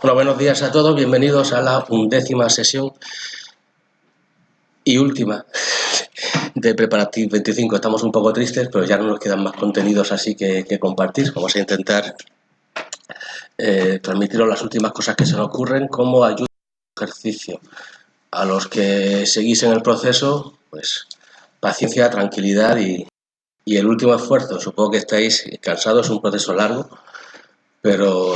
Hola, buenos días a todos, bienvenidos a la 11ª sesión y última de Preparative 25. Estamos un poco tristes, pero ya no nos quedan más contenidos así que compartir. Vamos a intentar transmitiros las últimas cosas que se nos ocurren como ayuda al ejercicio. A los que seguís en el proceso, pues paciencia, tranquilidad y el último esfuerzo. Supongo que estáis cansados, es un proceso largo, pero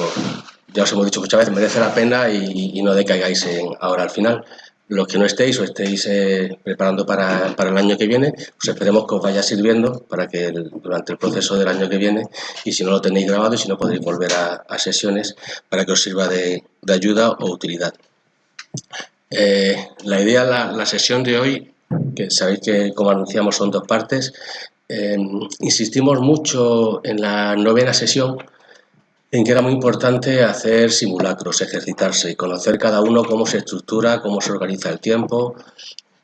ya os hemos dicho muchas veces, merece la pena y no decaigáis ahora al final. Los que no estéis o estéis preparando para el año que viene, pues esperemos que os vaya sirviendo para que durante el proceso del año que viene, y si no lo tenéis grabado y si no podéis volver a sesiones, para que os sirva de ayuda o utilidad. La idea, la sesión de hoy, que sabéis que como anunciamos son dos partes, insistimos mucho en la 9ª sesión en que era muy importante hacer simulacros, ejercitarse y conocer cada uno cómo se estructura, cómo se organiza el tiempo,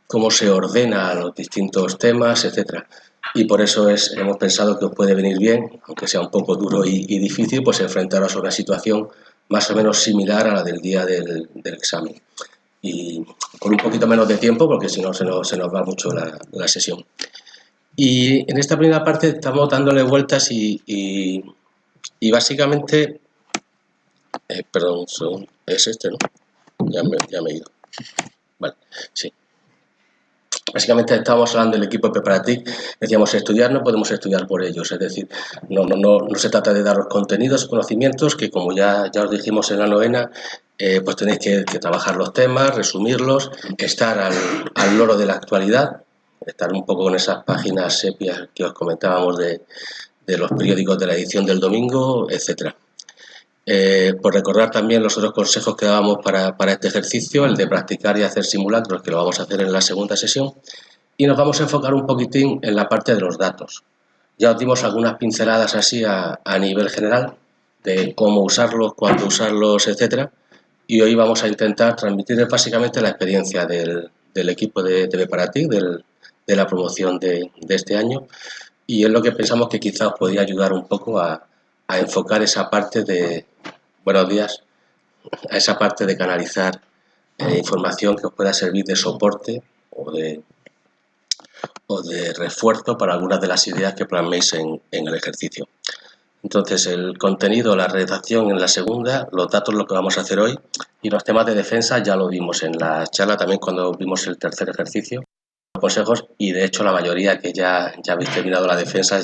cómo se ordena los distintos temas, etc. Y por eso hemos pensado que os puede venir bien, aunque sea un poco duro y difícil, pues enfrentaros a una situación más o menos similar a la del día del examen. Y con un poquito menos de tiempo, porque si no se nos va mucho la sesión. Y en esta primera parte estamos dándole vueltas y básicamente, perdón, es este, ¿no? Ya me he ido. Vale, sí. Básicamente estábamos hablando del equipo Preparative, decíamos estudiar, no podemos estudiar por ellos, es decir, no se trata de daros contenidos, conocimientos, que como ya os dijimos en la 9ª, pues tenéis que trabajar los temas, resumirlos, estar al loro de la actualidad, estar un poco con esas páginas sepias que os comentábamos de los periódicos de la edición del domingo, etcétera. Por recordar también los otros consejos que dábamos para este ejercicio, el de practicar y hacer simulacros, que lo vamos a hacer en la segunda sesión, y nos vamos a enfocar un poquitín en la parte de los datos. Ya os dimos algunas pinceladas así a nivel general de cómo usarlos, cuándo usarlos, etcétera, y hoy vamos a intentar transmitir básicamente la experiencia del equipo de Preparative, de la promoción de este año, y es lo que pensamos que quizá os podría ayudar un poco a enfocar esa parte de, buenos días, a esa parte de canalizar información que os pueda servir de soporte o de refuerzo para algunas de las ideas que plasméis en el ejercicio. Entonces, el contenido, la redacción en la segunda, los datos lo que vamos a hacer hoy, y los temas de defensa ya lo vimos en la charla también cuando vimos el tercer ejercicio, los consejos, y de hecho la mayoría que ya habéis terminado la defensa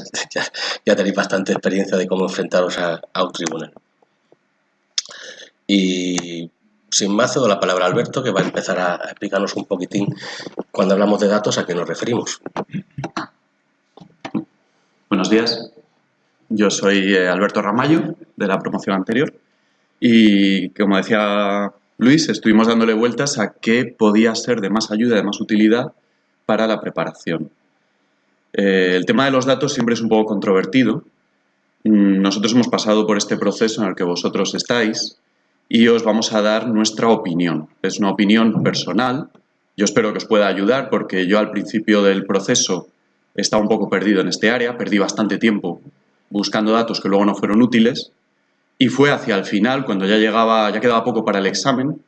ya tenéis bastante experiencia de cómo enfrentaros a un tribunal. Y sin más, doy la palabra a Alberto, que va a empezar a explicarnos un poquitín, cuando hablamos de datos, a qué nos referimos. Buenos días, yo soy Alberto Ramallo, de la promoción anterior, y como decía Luis, estuvimos dándole vueltas a qué podía ser de más ayuda, de más utilidad para la preparación. El tema de los datos siempre es un poco controvertido. Nosotros hemos pasado por este proceso en el que vosotros estáis y os vamos a dar nuestra opinión. Es una opinión personal. Yo espero que os pueda ayudar porque yo al principio del proceso estaba un poco perdido en este área, perdí bastante tiempo buscando datos que luego no fueron útiles y fue hacia el final, cuando ya quedaba poco para el examen,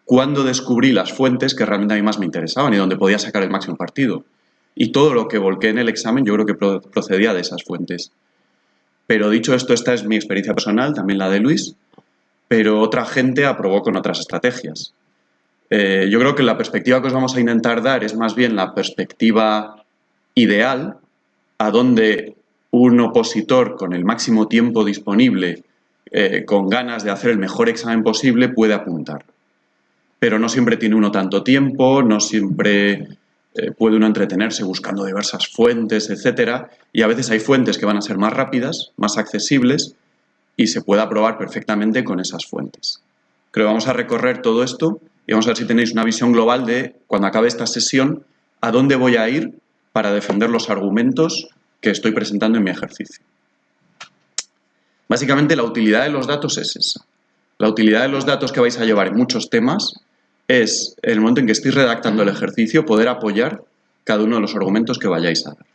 cuando descubrí las fuentes que realmente a mí más me interesaban y donde podía sacar el máximo partido. Y todo lo que volqué en el examen yo creo que procedía de esas fuentes. Pero dicho esto, esta es mi experiencia personal, también la de Luis, pero otra gente aprobó con otras estrategias. Yo creo que la perspectiva que os vamos a intentar dar es más bien la perspectiva ideal, a donde un opositor con el máximo tiempo disponible, con ganas de hacer el mejor examen posible, puede apuntar. Pero no siempre tiene uno tanto tiempo, no siempre puede uno entretenerse buscando diversas fuentes, etcétera, y a veces hay fuentes que van a ser más rápidas, más accesibles, y se puede aprobar perfectamente con esas fuentes. Creo que vamos a recorrer todo esto y vamos a ver si tenéis una visión global de, cuando acabe esta sesión, a dónde voy a ir para defender los argumentos que estoy presentando en mi ejercicio. Básicamente, la utilidad de los datos es esa. La utilidad de los datos que vais a llevar en muchos temas es, en el momento en que estéis redactando el ejercicio, poder apoyar cada uno de los argumentos que vayáis a dar.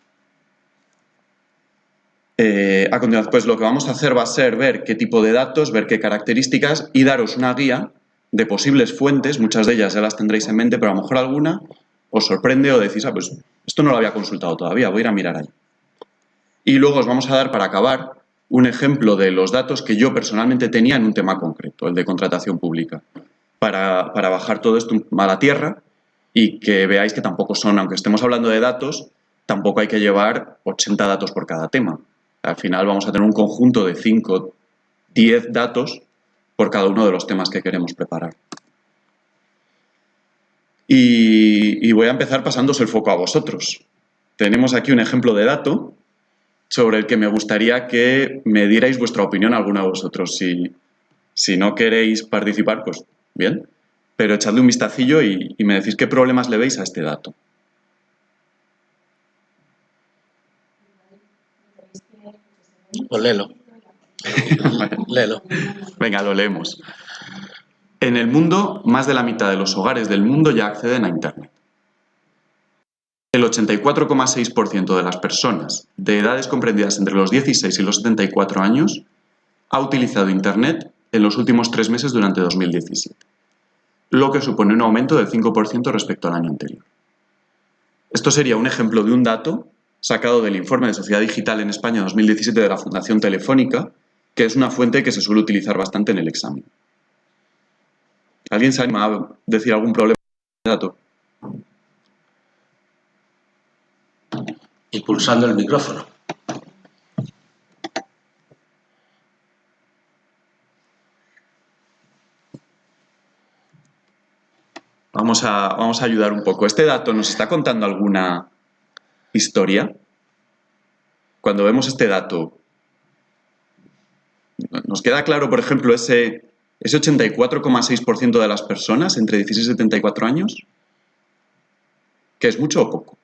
A continuación, pues lo que vamos a hacer va a ser ver qué tipo de datos, ver qué características y daros una guía de posibles fuentes. Muchas de ellas ya las tendréis en mente, pero a lo mejor alguna os sorprende o decís, ah, pues esto no lo había consultado todavía, voy a ir a mirar ahí. Y luego os vamos a dar, para acabar, un ejemplo de los datos que yo personalmente tenía en un tema concreto, el de contratación pública, para bajar todo esto a la tierra y que veáis que tampoco son, aunque estemos hablando de datos, tampoco hay que llevar 80 datos por cada tema. Al final vamos a tener un conjunto de 5, 10 datos por cada uno de los temas que queremos preparar. Y voy a empezar pasándoos el foco a vosotros. Tenemos aquí un ejemplo de dato sobre el que me gustaría que me dierais vuestra opinión a alguno de vosotros. Si no queréis participar, pues bien, pero echadle un vistacillo y me decís qué problemas le veis a este dato. Pues léelo. Léelo. Venga, lo leemos. En el mundo, más de la mitad de los hogares del mundo ya acceden a Internet. El 84,6% de las personas de edades comprendidas entre los 16 y los 74 años ha utilizado Internet en los últimos 3 meses durante 2017, lo que supone un aumento del 5% respecto al año anterior. Esto sería un ejemplo de un dato sacado del Informe de Sociedad Digital en España 2017 de la Fundación Telefónica, que es una fuente que se suele utilizar bastante en el examen. ¿Alguien se anima a decir algún problema con este dato? Y pulsando el micrófono. Vamos a ayudar un poco. ¿Este dato nos está contando alguna historia? Cuando vemos este dato, ¿nos queda claro, por ejemplo, ese 84,6% de las personas entre 16 y 74 años? ¿Que es mucho o poco?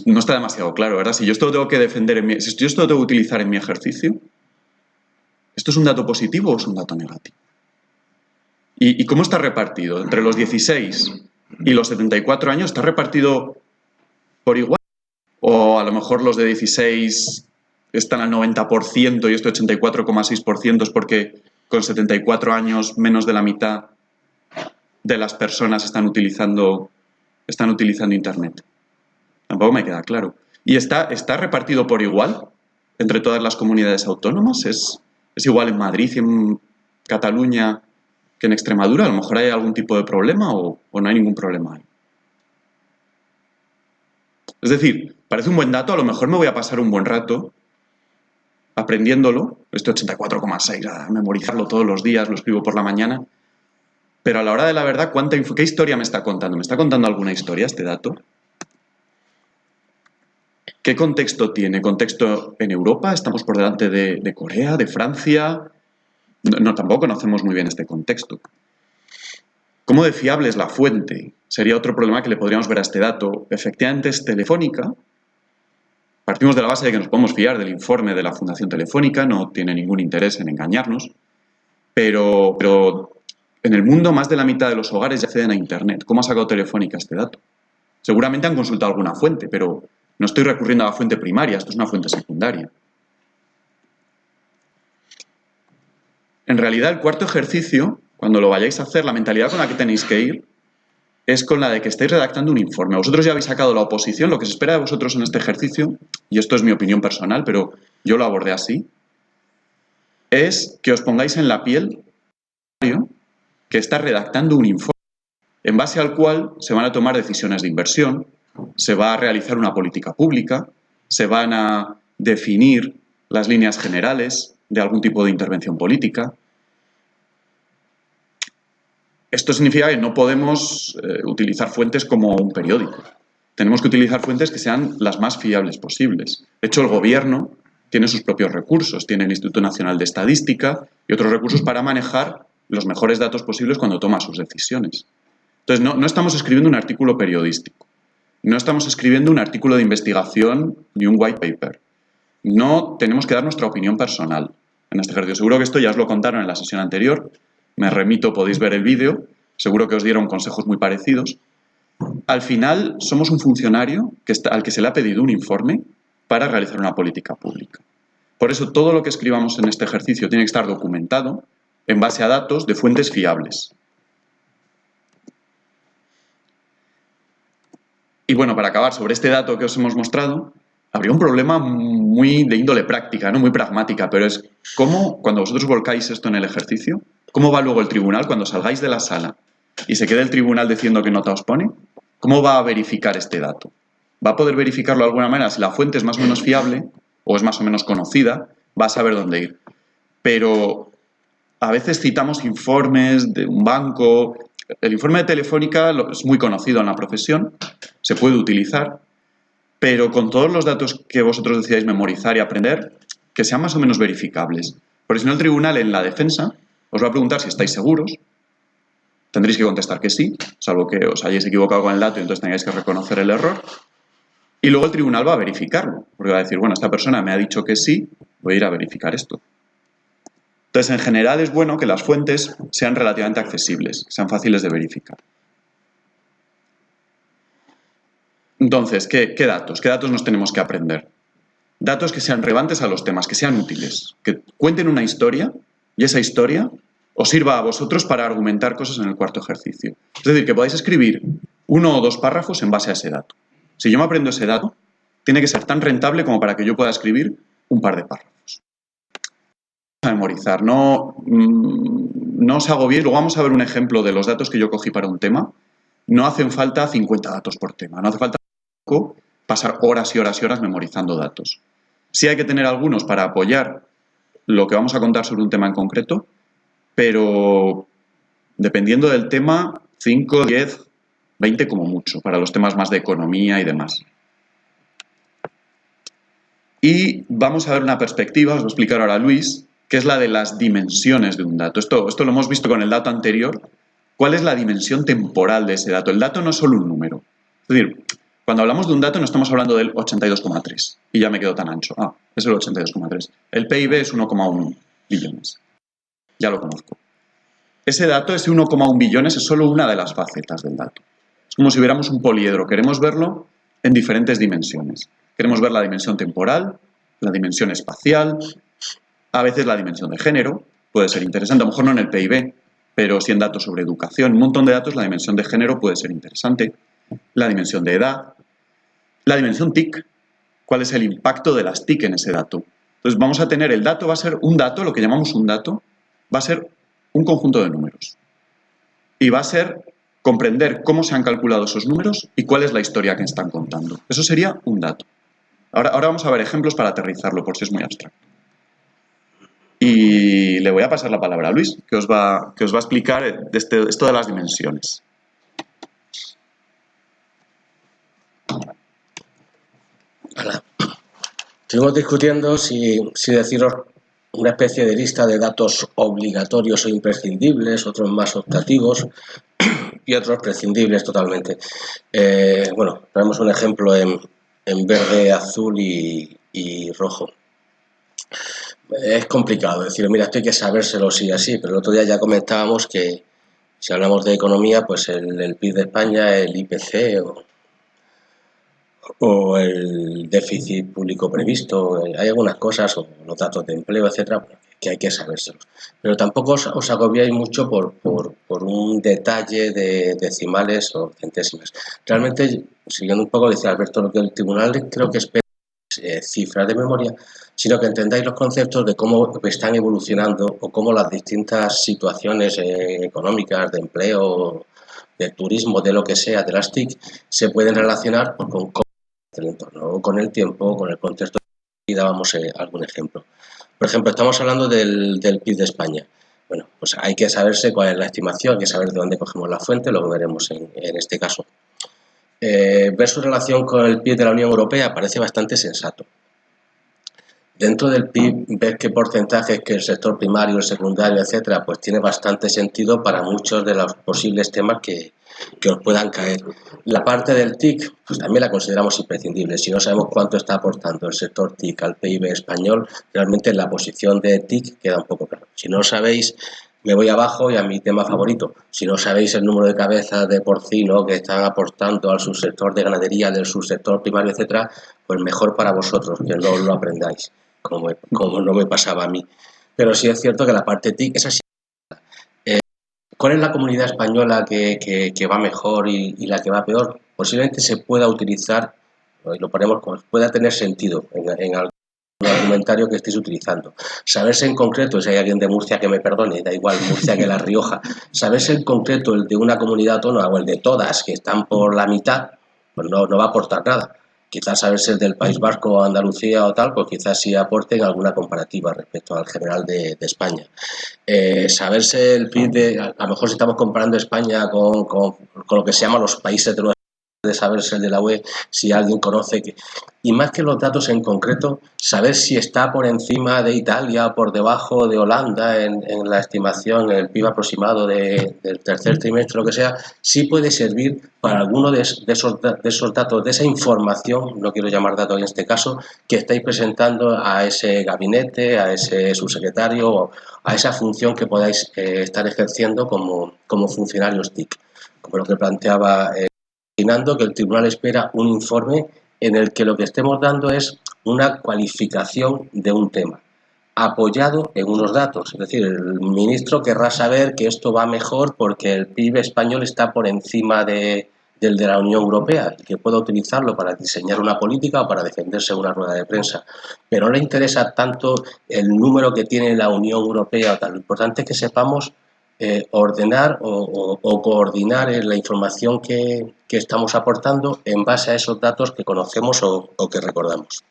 No está demasiado claro, ¿verdad? Si yo esto lo tengo que defender, si yo esto lo tengo que utilizar en mi ejercicio, ¿esto es un dato positivo o es un dato negativo? ¿Y cómo está repartido? Entre los 16 y los 74 años, ¿está repartido por igual? ¿O a lo mejor los de 16 están al 90% y este 84,6% es porque con 74 años menos de la mitad de las personas están utilizando Internet? Tampoco me queda claro. ¿Y está repartido por igual entre todas las comunidades autónomas? ¿Es igual en Madrid y en Cataluña que en Extremadura? A lo mejor hay algún tipo de problema o no hay ningún problema ahí. Es decir, parece un buen dato, a lo mejor me voy a pasar un buen rato aprendiéndolo, este 84,6, a memorizarlo todos los días, lo escribo por la mañana, pero a la hora de la verdad, ¿qué historia me está contando? ¿Me está contando alguna historia este dato? ¿Qué contexto tiene? ¿Contexto en Europa? ¿Estamos por delante de Corea, de Francia? No, tampoco conocemos muy bien este contexto. ¿Cómo de fiable es la fuente? Sería otro problema que le podríamos ver a este dato. Efectivamente es Telefónica. Partimos de la base de que nos podemos fiar del informe de la Fundación Telefónica, no tiene ningún interés en engañarnos, pero en el mundo más de la mitad de los hogares ya acceden a Internet. ¿Cómo ha sacado Telefónica este dato? Seguramente han consultado alguna fuente, pero no estoy recurriendo a la fuente primaria, esto es una fuente secundaria. En realidad, el cuarto ejercicio, cuando lo vayáis a hacer, la mentalidad con la que tenéis que ir es con la de que estáis redactando un informe. Vosotros ya habéis sacado la oposición, lo que se espera de vosotros en este ejercicio, y esto es mi opinión personal, pero yo lo abordé así, es que os pongáis en la piel que está redactando un informe en base al cual se van a tomar decisiones de inversión, se va a realizar una política pública, se van a definir las líneas generales de algún tipo de intervención política. Esto significa que no podemos utilizar fuentes como un periódico. Tenemos que utilizar fuentes que sean las más fiables posibles. De hecho, el gobierno tiene sus propios recursos, tiene el Instituto Nacional de Estadística y otros recursos para manejar los mejores datos posibles cuando toma sus decisiones. Entonces, no estamos escribiendo un artículo periodístico, no estamos escribiendo un artículo de investigación ni un white paper. No tenemos que dar nuestra opinión personal en este ejercicio. Seguro que esto ya os lo contaron en la sesión anterior. Me remito, podéis ver el vídeo. Seguro que os dieron consejos muy parecidos. al final somos un funcionario al que se le ha pedido un informe para realizar una política pública. Por eso todo lo que escribamos en este ejercicio tiene que estar documentado en base a datos de fuentes fiables. Y bueno, para acabar sobre este dato que os hemos mostrado, habría un problema muy de índole práctica, ¿no? Muy pragmática, pero es cómo, cuando vosotros volcáis esto en el ejercicio, ¿cómo va luego el tribunal cuando salgáis de la sala y se quede el tribunal diciendo qué nota os pone? ¿Cómo va a verificar este dato? ¿Va a poder verificarlo de alguna manera? Si la fuente es más o menos fiable o es más o menos conocida, va a saber dónde ir. Pero a veces citamos informes de un banco. El informe de Telefónica es muy conocido en la profesión, se puede utilizar, pero con todos los datos que vosotros decidáis memorizar y aprender, que sean más o menos verificables. Porque si no, el tribunal en la defensa os va a preguntar si estáis seguros, tendréis que contestar que sí, salvo que os hayáis equivocado con el dato y entonces tengáis que reconocer el error. Y luego el tribunal va a verificarlo, porque va a decir, bueno, esta persona me ha dicho que sí, voy a ir a verificar esto. Entonces, en general es bueno que las fuentes sean relativamente accesibles, sean fáciles de verificar. Entonces, ¿qué datos? ¿Qué datos nos tenemos que aprender? Datos que sean relevantes a los temas, que sean útiles, que cuenten una historia y esa historia os sirva a vosotros para argumentar cosas en el cuarto ejercicio. Es decir, que podáis escribir 1 o 2 párrafos en base a ese dato. Si yo me aprendo ese dato, tiene que ser tan rentable como para que yo pueda escribir un par de párrafos. A memorizar, no os agobiéis. Luego vamos a ver un ejemplo de los datos que yo cogí para un tema. No hacen falta 50 datos por tema, no hace falta pasar horas y horas y horas memorizando datos. Sí hay que tener algunos para apoyar lo que vamos a contar sobre un tema en concreto, pero dependiendo del tema, 5, 10, 20 como mucho, para los temas más de economía y demás. Y vamos a ver una perspectiva, os voy a explicar ahora Luis, que es la de las dimensiones de un dato. Esto lo hemos visto con el dato anterior. ¿Cuál es la dimensión temporal de ese dato? El dato no es solo un número. Es decir, cuando hablamos de un dato no estamos hablando del 82,3 y ya me quedo tan ancho. Ah, es el 82,3. El PIB es 1,1 billones. Ya lo conozco. Ese dato, ese 1,1 billones, es solo una de las facetas del dato. Es como si viéramos un poliedro. Queremos verlo en diferentes dimensiones. Queremos ver la dimensión temporal, la dimensión espacial, a veces la dimensión de género. Puede ser interesante, a lo mejor no en el PIB, pero sí en datos sobre educación. Un montón de datos, la dimensión de género puede ser interesante. La dimensión de edad, la dimensión TIC, cuál es el impacto de las TIC en ese dato. Entonces vamos a tener, el dato va a ser un dato, lo que llamamos un dato, va a ser un conjunto de números. Y va a ser comprender cómo se han calculado esos números y cuál es la historia que están contando. Eso sería un dato. Ahora vamos a ver ejemplos para aterrizarlo, por si es muy abstracto. Y le voy a pasar la palabra a Luis, que os va a explicar esto de las dimensiones. Hola. Estuvimos discutiendo si deciros una especie de lista de datos obligatorios o imprescindibles, otros más optativos y otros prescindibles totalmente. Bueno, tenemos un ejemplo en verde, azul y rojo. Es complicado decir, mira, esto hay que sabérselo sí así, pero el otro día ya comentábamos que si hablamos de economía, pues el PIB de España, el IPC o el déficit público previsto, hay algunas cosas, o los datos de empleo, etcétera, que hay que sabérselos. Pero tampoco os agobiáis mucho por un detalle de decimales o centésimas. Realmente, siguiendo un poco, decía Alberto, lo que el tribunal creo que espera cifras de memoria, sino que entendáis los conceptos de cómo están evolucionando o cómo las distintas situaciones económicas, de empleo, de turismo, de lo que sea, de las TIC, se pueden relacionar con cómo el entorno, con el tiempo, con el contexto. Y dábamos algún ejemplo. Por ejemplo, estamos hablando del PIB de España. Bueno, pues hay que saberse cuál es la estimación, hay que saber de dónde cogemos la fuente, lo veremos en este caso. Ver su relación con el PIB de la Unión Europea parece bastante sensato. Dentro del PIB, ver qué porcentaje es que el sector primario, el secundario, etcétera, pues tiene bastante sentido para muchos de los posibles temas que os puedan caer. La parte del TIC, pues también la consideramos imprescindible. Si no sabemos cuánto está aportando el sector TIC al PIB español, realmente la posición de TIC queda un poco clara. Si no lo sabéis, Me voy abajo y a mi tema favorito. Si no sabéis el número de cabezas de porcino que están aportando al subsector de ganadería, del subsector primario, etcétera, pues mejor para vosotros que no lo aprendáis, como no me pasaba a mí. Pero sí es cierto que la parte TIC es así. ¿Cuál es la comunidad española que va mejor y la que va peor? Posiblemente se pueda utilizar, y lo ponemos como pueda tener sentido en algún argumentario que estéis utilizando. Saberse en concreto, si hay alguien de Murcia que me perdone, da igual Murcia que La Rioja, saberse en concreto el de una comunidad autónoma o el de todas que están por la mitad, pues no va a aportar nada. Quizás saberse el del País Vasco o Andalucía o tal, pues quizás sí aporten alguna comparativa respecto al general de España. Saberse el PIB a lo mejor si estamos comparando España con lo que se llama los países de saberse el de la UE, si alguien conoce y más que los datos en concreto, saber si está por encima de Italia o por debajo de Holanda en la estimación, el PIB aproximado del tercer trimestre, lo que sea, sí puede servir para alguno de esos datos, de esa información, no quiero llamar datos en este caso, que estáis presentando a ese gabinete, a ese subsecretario, a esa función que podáis estar ejerciendo como funcionarios TIC, como lo que planteaba imaginando que el tribunal espera un informe en el que lo que estemos dando es una cualificación de un tema, apoyado en unos datos. Es decir, el ministro querrá saber que esto va mejor porque el PIB español está por encima del de la Unión Europea y que pueda utilizarlo para diseñar una política o para defenderse en una rueda de prensa. Pero no le interesa tanto el número que tiene la Unión Europea o tal. Lo importante es que sepamos ordenar o coordinar la información que estamos aportando en base a esos datos que conocemos o que recordamos.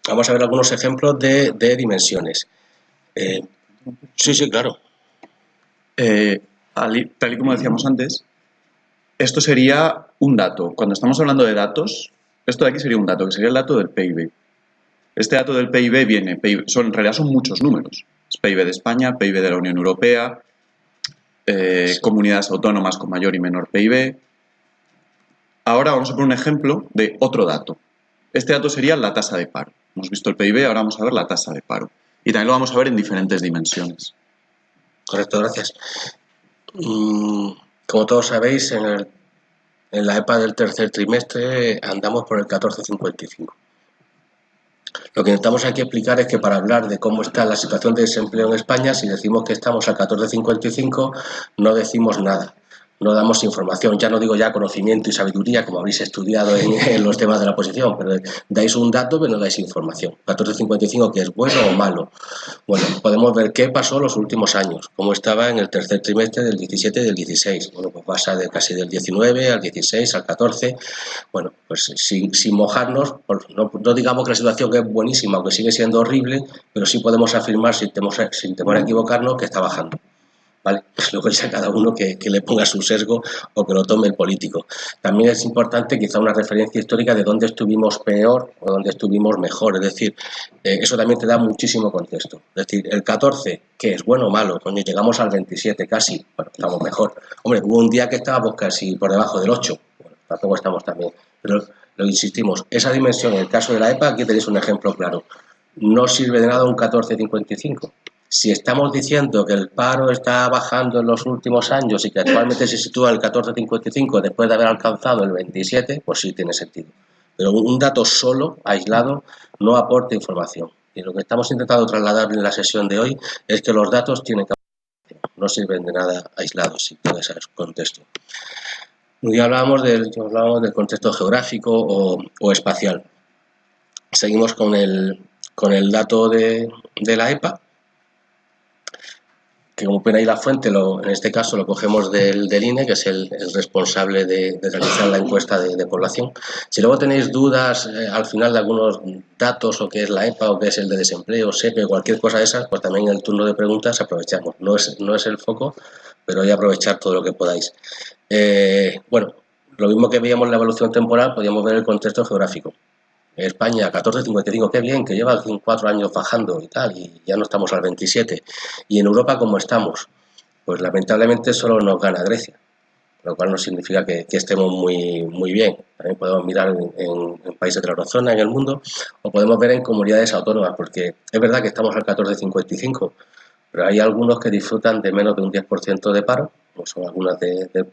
Vamos a ver algunos ejemplos de dimensiones. Sí, claro. Tal y como decíamos antes, esto sería un dato. Cuando estamos hablando de datos, esto de aquí sería un dato, que sería el dato del PIB. Este dato del PIB viene, en realidad son muchos números. Es PIB de España, PIB de la Unión Europea, comunidades autónomas con mayor y menor PIB. Ahora vamos a poner un ejemplo de otro dato. Este dato sería la tasa de paro. Hemos visto el PIB, ahora vamos a ver la tasa de paro. Y también lo vamos a ver en diferentes dimensiones. Correcto, gracias. Como todos sabéis, en la EPA del tercer trimestre andamos por el 14,55. Lo que intentamos aquí explicar es que para hablar de cómo está la situación de desempleo en España, si decimos que estamos al 14,55, no decimos nada. No damos información, ya no digo ya conocimiento y sabiduría, como habéis estudiado en los temas de la oposición, pero dais un dato, pero no dais información. 14,55, ¿que es bueno o malo? Bueno, podemos ver qué pasó los últimos años, cómo estaba en el tercer trimestre del 17 y del 16. Bueno, pues pasa casi del 19 al 16, al 14. Bueno, pues sin mojarnos, no digamos que la situación es buenísima o que sigue siendo horrible, pero sí podemos afirmar sin temor a equivocarnos que está bajando. ¿Vale? Luego es a cada uno que le ponga su sesgo o que lo tome el político. También es importante quizá una referencia histórica de dónde estuvimos peor o dónde estuvimos mejor. Es decir, eso también te da muchísimo contexto. Es decir, el 14, ¿qué es? ¿Bueno o malo? Coño, llegamos al 27 casi. Bueno, estamos mejor. Hombre, hubo un día que estábamos casi por debajo del 8. Bueno, tampoco estamos tan bien. Pero lo insistimos, esa dimensión, en el caso de la EPA, aquí tenéis un ejemplo claro. No sirve de nada un 14,55. Si estamos diciendo que el paro está bajando en los últimos años y que actualmente se sitúa en el 14,55 después de haber alcanzado el 27, pues sí tiene sentido. Pero un dato solo, aislado, no aporta información. Y lo que estamos intentando trasladar en la sesión de hoy es que los datos tienen que aportar, no sirven de nada aislados sin todo ese contexto. Ya hablábamos del contexto geográfico o espacial. Seguimos con el dato de la EPA, que como ven ahí la fuente, en este caso lo cogemos del INE, que es el responsable de realizar la encuesta de población. Si luego tenéis dudas al final de algunos datos, o qué es la EPA, o qué es el de desempleo, SEPE, cualquier cosa de esas, pues también en el turno de preguntas aprovechamos. No es el foco, pero hay que aprovechar todo lo que podáis. Bueno, lo mismo que veíamos en la evolución temporal, podíamos ver el contexto geográfico. España, 14,55, qué bien, que lleva 4 años bajando y tal, y ya no estamos al 27. Y en Europa, ¿cómo estamos? Pues lamentablemente solo nos gana Grecia, lo cual no significa que estemos muy bien. También podemos mirar en países de la eurozona, en el mundo, o podemos ver en comunidades autónomas, porque es verdad que estamos al 14,55, pero hay algunos que disfrutan de menos de un 10% de paro, como son algunas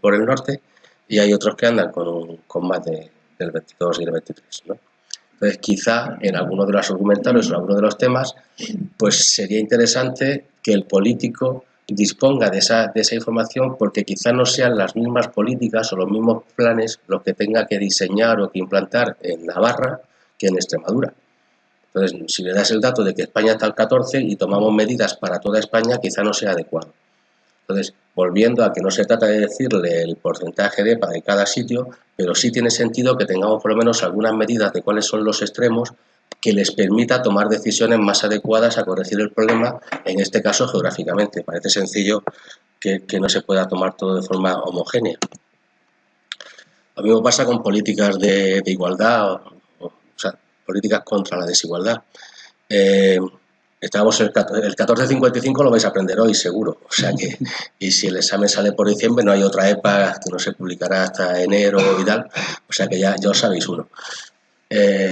por el norte, y hay otros que andan con más del 22 y el 23, ¿no? Entonces, quizá en algunos de los argumentarios o en algunos de los temas, pues sería interesante que el político disponga de esa información, porque quizá no sean las mismas políticas o los mismos planes los que tenga que diseñar o que implantar en Navarra que en Extremadura. Entonces, si le das el dato de que España está al 14 y tomamos medidas para toda España, quizá no sea adecuado. Entonces, volviendo a que no se trata de decirle el porcentaje de EPA de cada sitio, pero sí tiene sentido que tengamos por lo menos algunas medidas de cuáles son los extremos que les permita tomar decisiones más adecuadas a corregir el problema, en este caso geográficamente. Parece sencillo que no se pueda tomar todo de forma homogénea. Lo mismo pasa con políticas de igualdad, o sea, políticas contra la desigualdad. Estábamos el 1455 lo vais a aprender hoy, seguro. O sea que, y si el examen sale por diciembre, no hay otra EPA que no se publicará hasta enero y tal. O sea que ya os sabéis uno.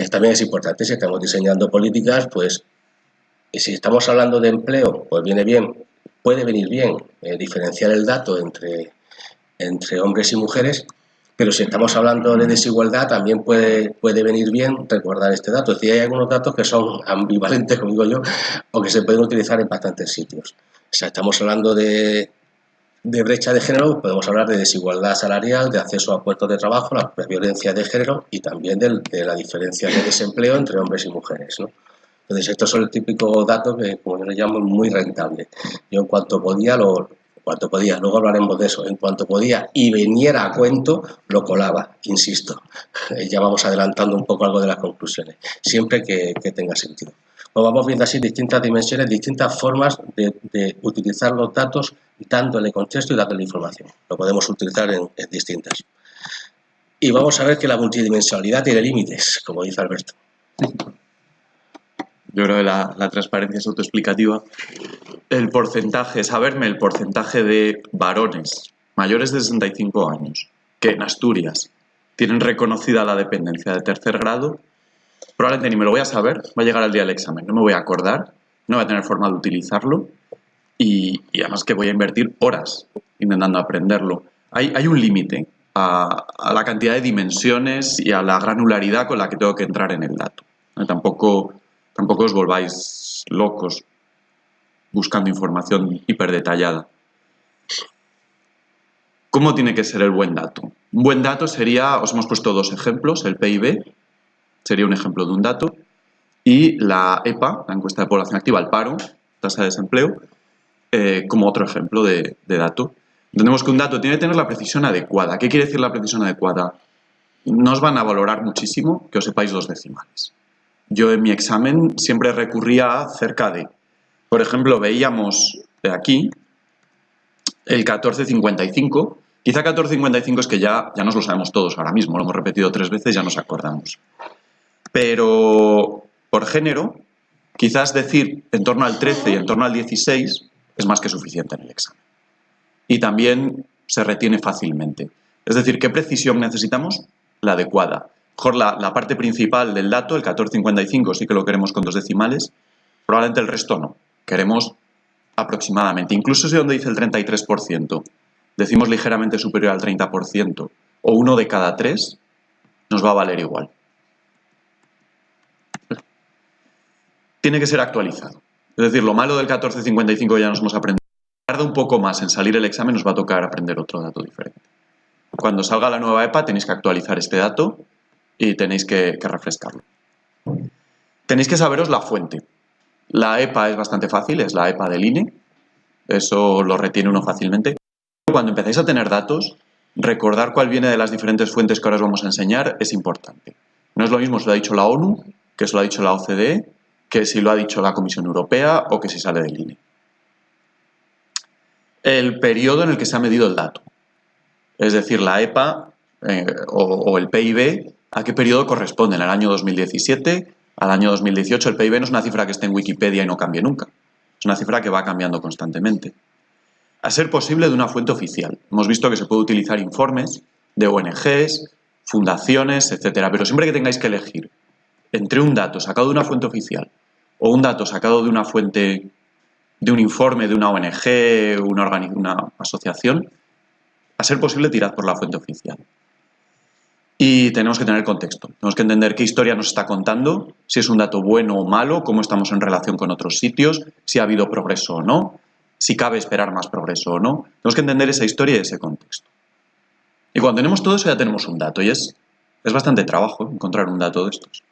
También es importante, si estamos diseñando políticas, pues, y si estamos hablando de empleo, pues puede venir bien diferenciar el dato entre hombres y mujeres, pero si estamos hablando de desigualdad, también puede venir bien recordar este dato. Es decir, hay algunos datos que son ambivalentes, como digo yo, o que se pueden utilizar en bastantes sitios. O sea, estamos hablando de brecha de género, podemos hablar de desigualdad salarial, de acceso a puestos de trabajo, la violencia de género y también de la diferencia de desempleo entre hombres y mujeres, ¿no? Entonces, estos son el típico dato que, como yo le llamo, muy rentable. Yo en cuanto podía, luego hablaremos de eso, en cuanto podía y viniera a cuento, lo colaba, insisto. Ya vamos adelantando un poco algo de las conclusiones, siempre que tenga sentido. Pues vamos viendo así distintas dimensiones, distintas formas de utilizar los datos, dándole contexto y dándole información. Lo podemos utilizar en distintas. Y vamos a ver que la multidimensionalidad tiene límites, como dice Alberto. Yo creo que la transparencia es autoexplicativa. El porcentaje, saberme el porcentaje de varones mayores de 65 años que en Asturias tienen reconocida la dependencia de tercer grado, probablemente ni me lo voy a saber, va a llegar el día del examen, no me voy a acordar, no voy a tener forma de utilizarlo y además que voy a invertir horas intentando aprenderlo. Hay un límite a la cantidad de dimensiones y a la granularidad con la que tengo que entrar en el dato. Tampoco os volváis locos buscando información hiperdetallada. ¿Cómo tiene que ser el buen dato? Un buen dato sería, os hemos puesto dos ejemplos, el PIB sería un ejemplo de un dato y la EPA, la encuesta de población activa, el paro, tasa de desempleo, como otro ejemplo de dato. Entendemos que un dato tiene que tener la precisión adecuada. ¿Qué quiere decir la precisión adecuada? No os van a valorar muchísimo que os sepáis los decimales. Yo en mi examen siempre recurría a cerca de, por ejemplo, veíamos de aquí el 1455. Quizá 1455 es que ya nos lo sabemos todos ahora mismo, lo hemos repetido 3 veces, ya nos acordamos. Pero por género, quizás decir en torno al 13 y en torno al 16 es más que suficiente en el examen. Y también se retiene fácilmente. Es decir, ¿qué precisión necesitamos? La adecuada. Mejor la parte principal del dato, el 1455, sí que lo queremos con 2 decimales, probablemente el resto no. Queremos aproximadamente, incluso si donde dice el 33%, decimos ligeramente superior al 30%, o 1 de cada 3, nos va a valer igual. Tiene que ser actualizado. Es decir, lo malo del 1455 ya nos hemos aprendido. Tarda un poco más en salir el examen, nos va a tocar aprender otro dato diferente. Cuando salga la nueva EPA tenéis que actualizar este dato y tenéis que refrescarlo. Tenéis que saberos la fuente. La EPA es bastante fácil, es la EPA del INE. Eso lo retiene uno fácilmente. Cuando empezáis a tener datos, recordar cuál viene de las diferentes fuentes que ahora os vamos a enseñar es importante. No es lo mismo si lo ha dicho la ONU, que si lo ha dicho la OCDE, que si lo ha dicho la Comisión Europea o que si sale del INE. El periodo en el que se ha medido el dato. Es decir, la EPA o el PIB, ¿a qué periodo corresponde? ¿En el año 2017? ¿Al año 2018? El PIB no es una cifra que esté en Wikipedia y no cambie nunca. Es una cifra que va cambiando constantemente. A ser posible de una fuente oficial. Hemos visto que se puede utilizar informes de ONGs, fundaciones, etcétera. Pero siempre que tengáis que elegir entre un dato sacado de una fuente oficial o un dato sacado de una fuente de un informe de una ONG, una asociación, a ser posible, tirad por la fuente oficial. Y tenemos que tener contexto. Tenemos que entender qué historia nos está contando, si es un dato bueno o malo, cómo estamos en relación con otros sitios, si ha habido progreso o no, si cabe esperar más progreso o no. Tenemos que entender esa historia y ese contexto. Y cuando tenemos todo eso ya tenemos un dato y es bastante trabajo encontrar un dato de estos.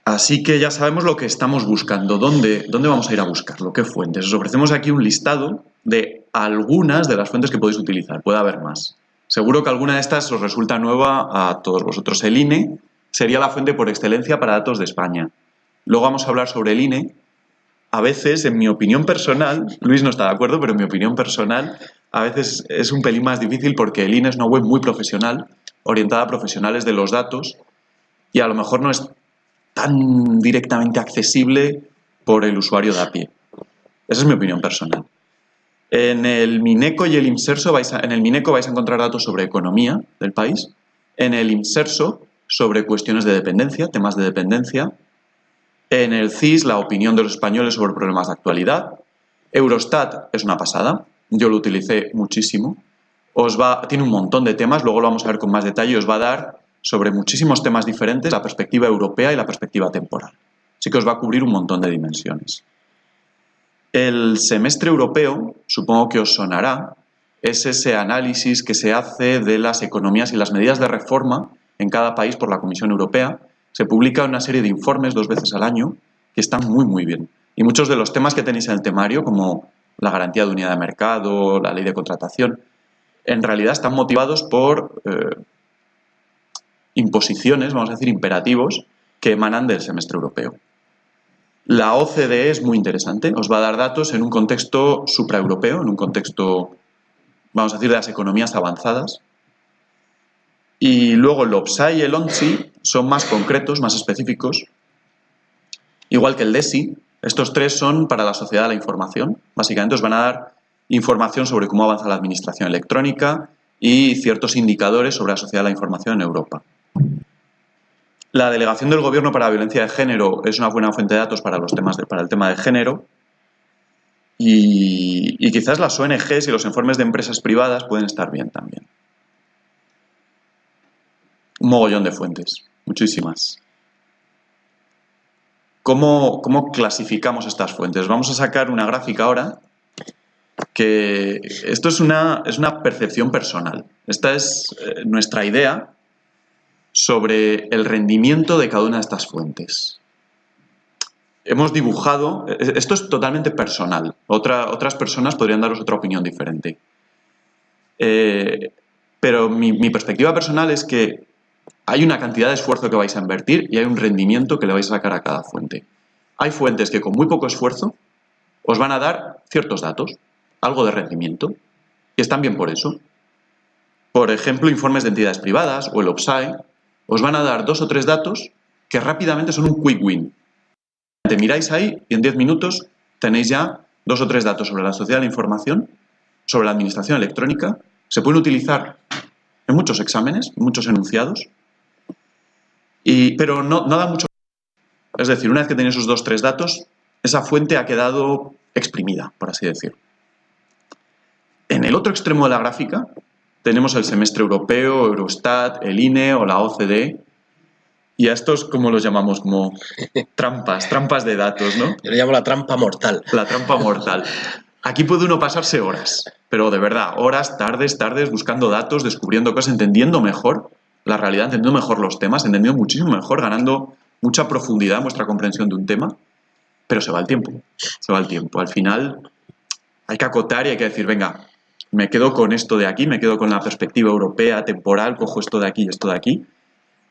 Así que ya sabemos lo que estamos buscando, dónde vamos a ir a buscarlo, qué fuentes. Os ofrecemos aquí un listado de algunas de las fuentes que podéis utilizar, puede haber más. Seguro que alguna de estas os resulta nueva a todos vosotros. El INE sería la fuente por excelencia para datos de España. Luego vamos a hablar sobre el INE. A veces, en mi opinión personal, Luis no está de acuerdo, pero en mi opinión personal, a veces es un pelín más difícil porque el INE es una web muy profesional, orientada a profesionales de los datos, y a lo mejor no es tan directamente accesible por el usuario de a pie. Esa es mi opinión personal. En el Mineco y el Inserso en el Mineco vais a encontrar datos sobre economía del país, en el Inserso sobre cuestiones de dependencia, temas de dependencia, en el CIS la opinión de los españoles sobre problemas de actualidad. Eurostat es una pasada, yo lo utilicé muchísimo. Tiene un montón de temas, luego lo vamos a ver con más detalle, os va a dar sobre muchísimos temas diferentes, la perspectiva europea y la perspectiva temporal. Así que os va a cubrir un montón de dimensiones. El semestre europeo, supongo que os sonará, es ese análisis que se hace de las economías y las medidas de reforma en cada país por la Comisión Europea. Se publica una serie de informes 2 veces al año que están muy, muy bien. Y muchos de los temas que tenéis en el temario, como la garantía de unidad de mercado, la ley de contratación, en realidad están motivados por imposiciones, vamos a decir, imperativos, que emanan del semestre europeo. La OCDE es muy interesante, os va a dar datos en un contexto supraeuropeo, en un contexto, vamos a decir, de las economías avanzadas. Y luego el OPSAI y el ONSI son más concretos, más específicos, igual que el DESI. Estos tres son para la sociedad de la información. Básicamente os van a dar información sobre cómo avanza la administración electrónica y ciertos indicadores sobre la sociedad de la información en Europa. La Delegación del Gobierno para la Violencia de Género es una buena fuente de datos para el tema de género. Y quizás las ONGs y los informes de empresas privadas pueden estar bien también. Un mogollón de fuentes, muchísimas. ¿Cómo clasificamos estas fuentes? Vamos a sacar una gráfica ahora, que esto es una percepción personal. Esta es nuestra idea sobre el rendimiento de cada una de estas fuentes. Hemos dibujado, esto es totalmente personal, otras personas podrían daros otra opinión diferente. Pero mi perspectiva personal es que hay una cantidad de esfuerzo que vais a invertir y hay un rendimiento que le vais a sacar a cada fuente. Hay fuentes que con muy poco esfuerzo os van a dar ciertos datos, algo de rendimiento, y están bien por eso. Por ejemplo, informes de entidades privadas o el OPSAE os van a dar 2 o 3 datos que rápidamente son un quick win. Te miráis ahí y en 10 minutos tenéis ya 2 o 3 datos sobre la sociedad de la información, sobre la administración electrónica. Se pueden utilizar en muchos exámenes, en muchos enunciados, pero no da mucho. Es decir, una vez que tenéis esos 2 o 3 datos, esa fuente ha quedado exprimida, por así decirlo. En el otro extremo de la gráfica tenemos el semestre europeo, Eurostat, el INE o la OCDE. Y a estos, ¿cómo los llamamos? Como trampas de datos, ¿no? Yo le llamo la trampa mortal. La trampa mortal. Aquí puede uno pasarse horas, pero de verdad, horas, tardes, buscando datos, descubriendo cosas, entendiendo mejor la realidad, entendiendo mejor los temas, entendiendo muchísimo mejor, ganando mucha profundidad en vuestra comprensión de un tema, pero se va el tiempo, se va el tiempo. Al final hay que acotar y hay que decir, venga, me quedo con esto de aquí, me quedo con la perspectiva europea, temporal, cojo esto de aquí y esto de aquí,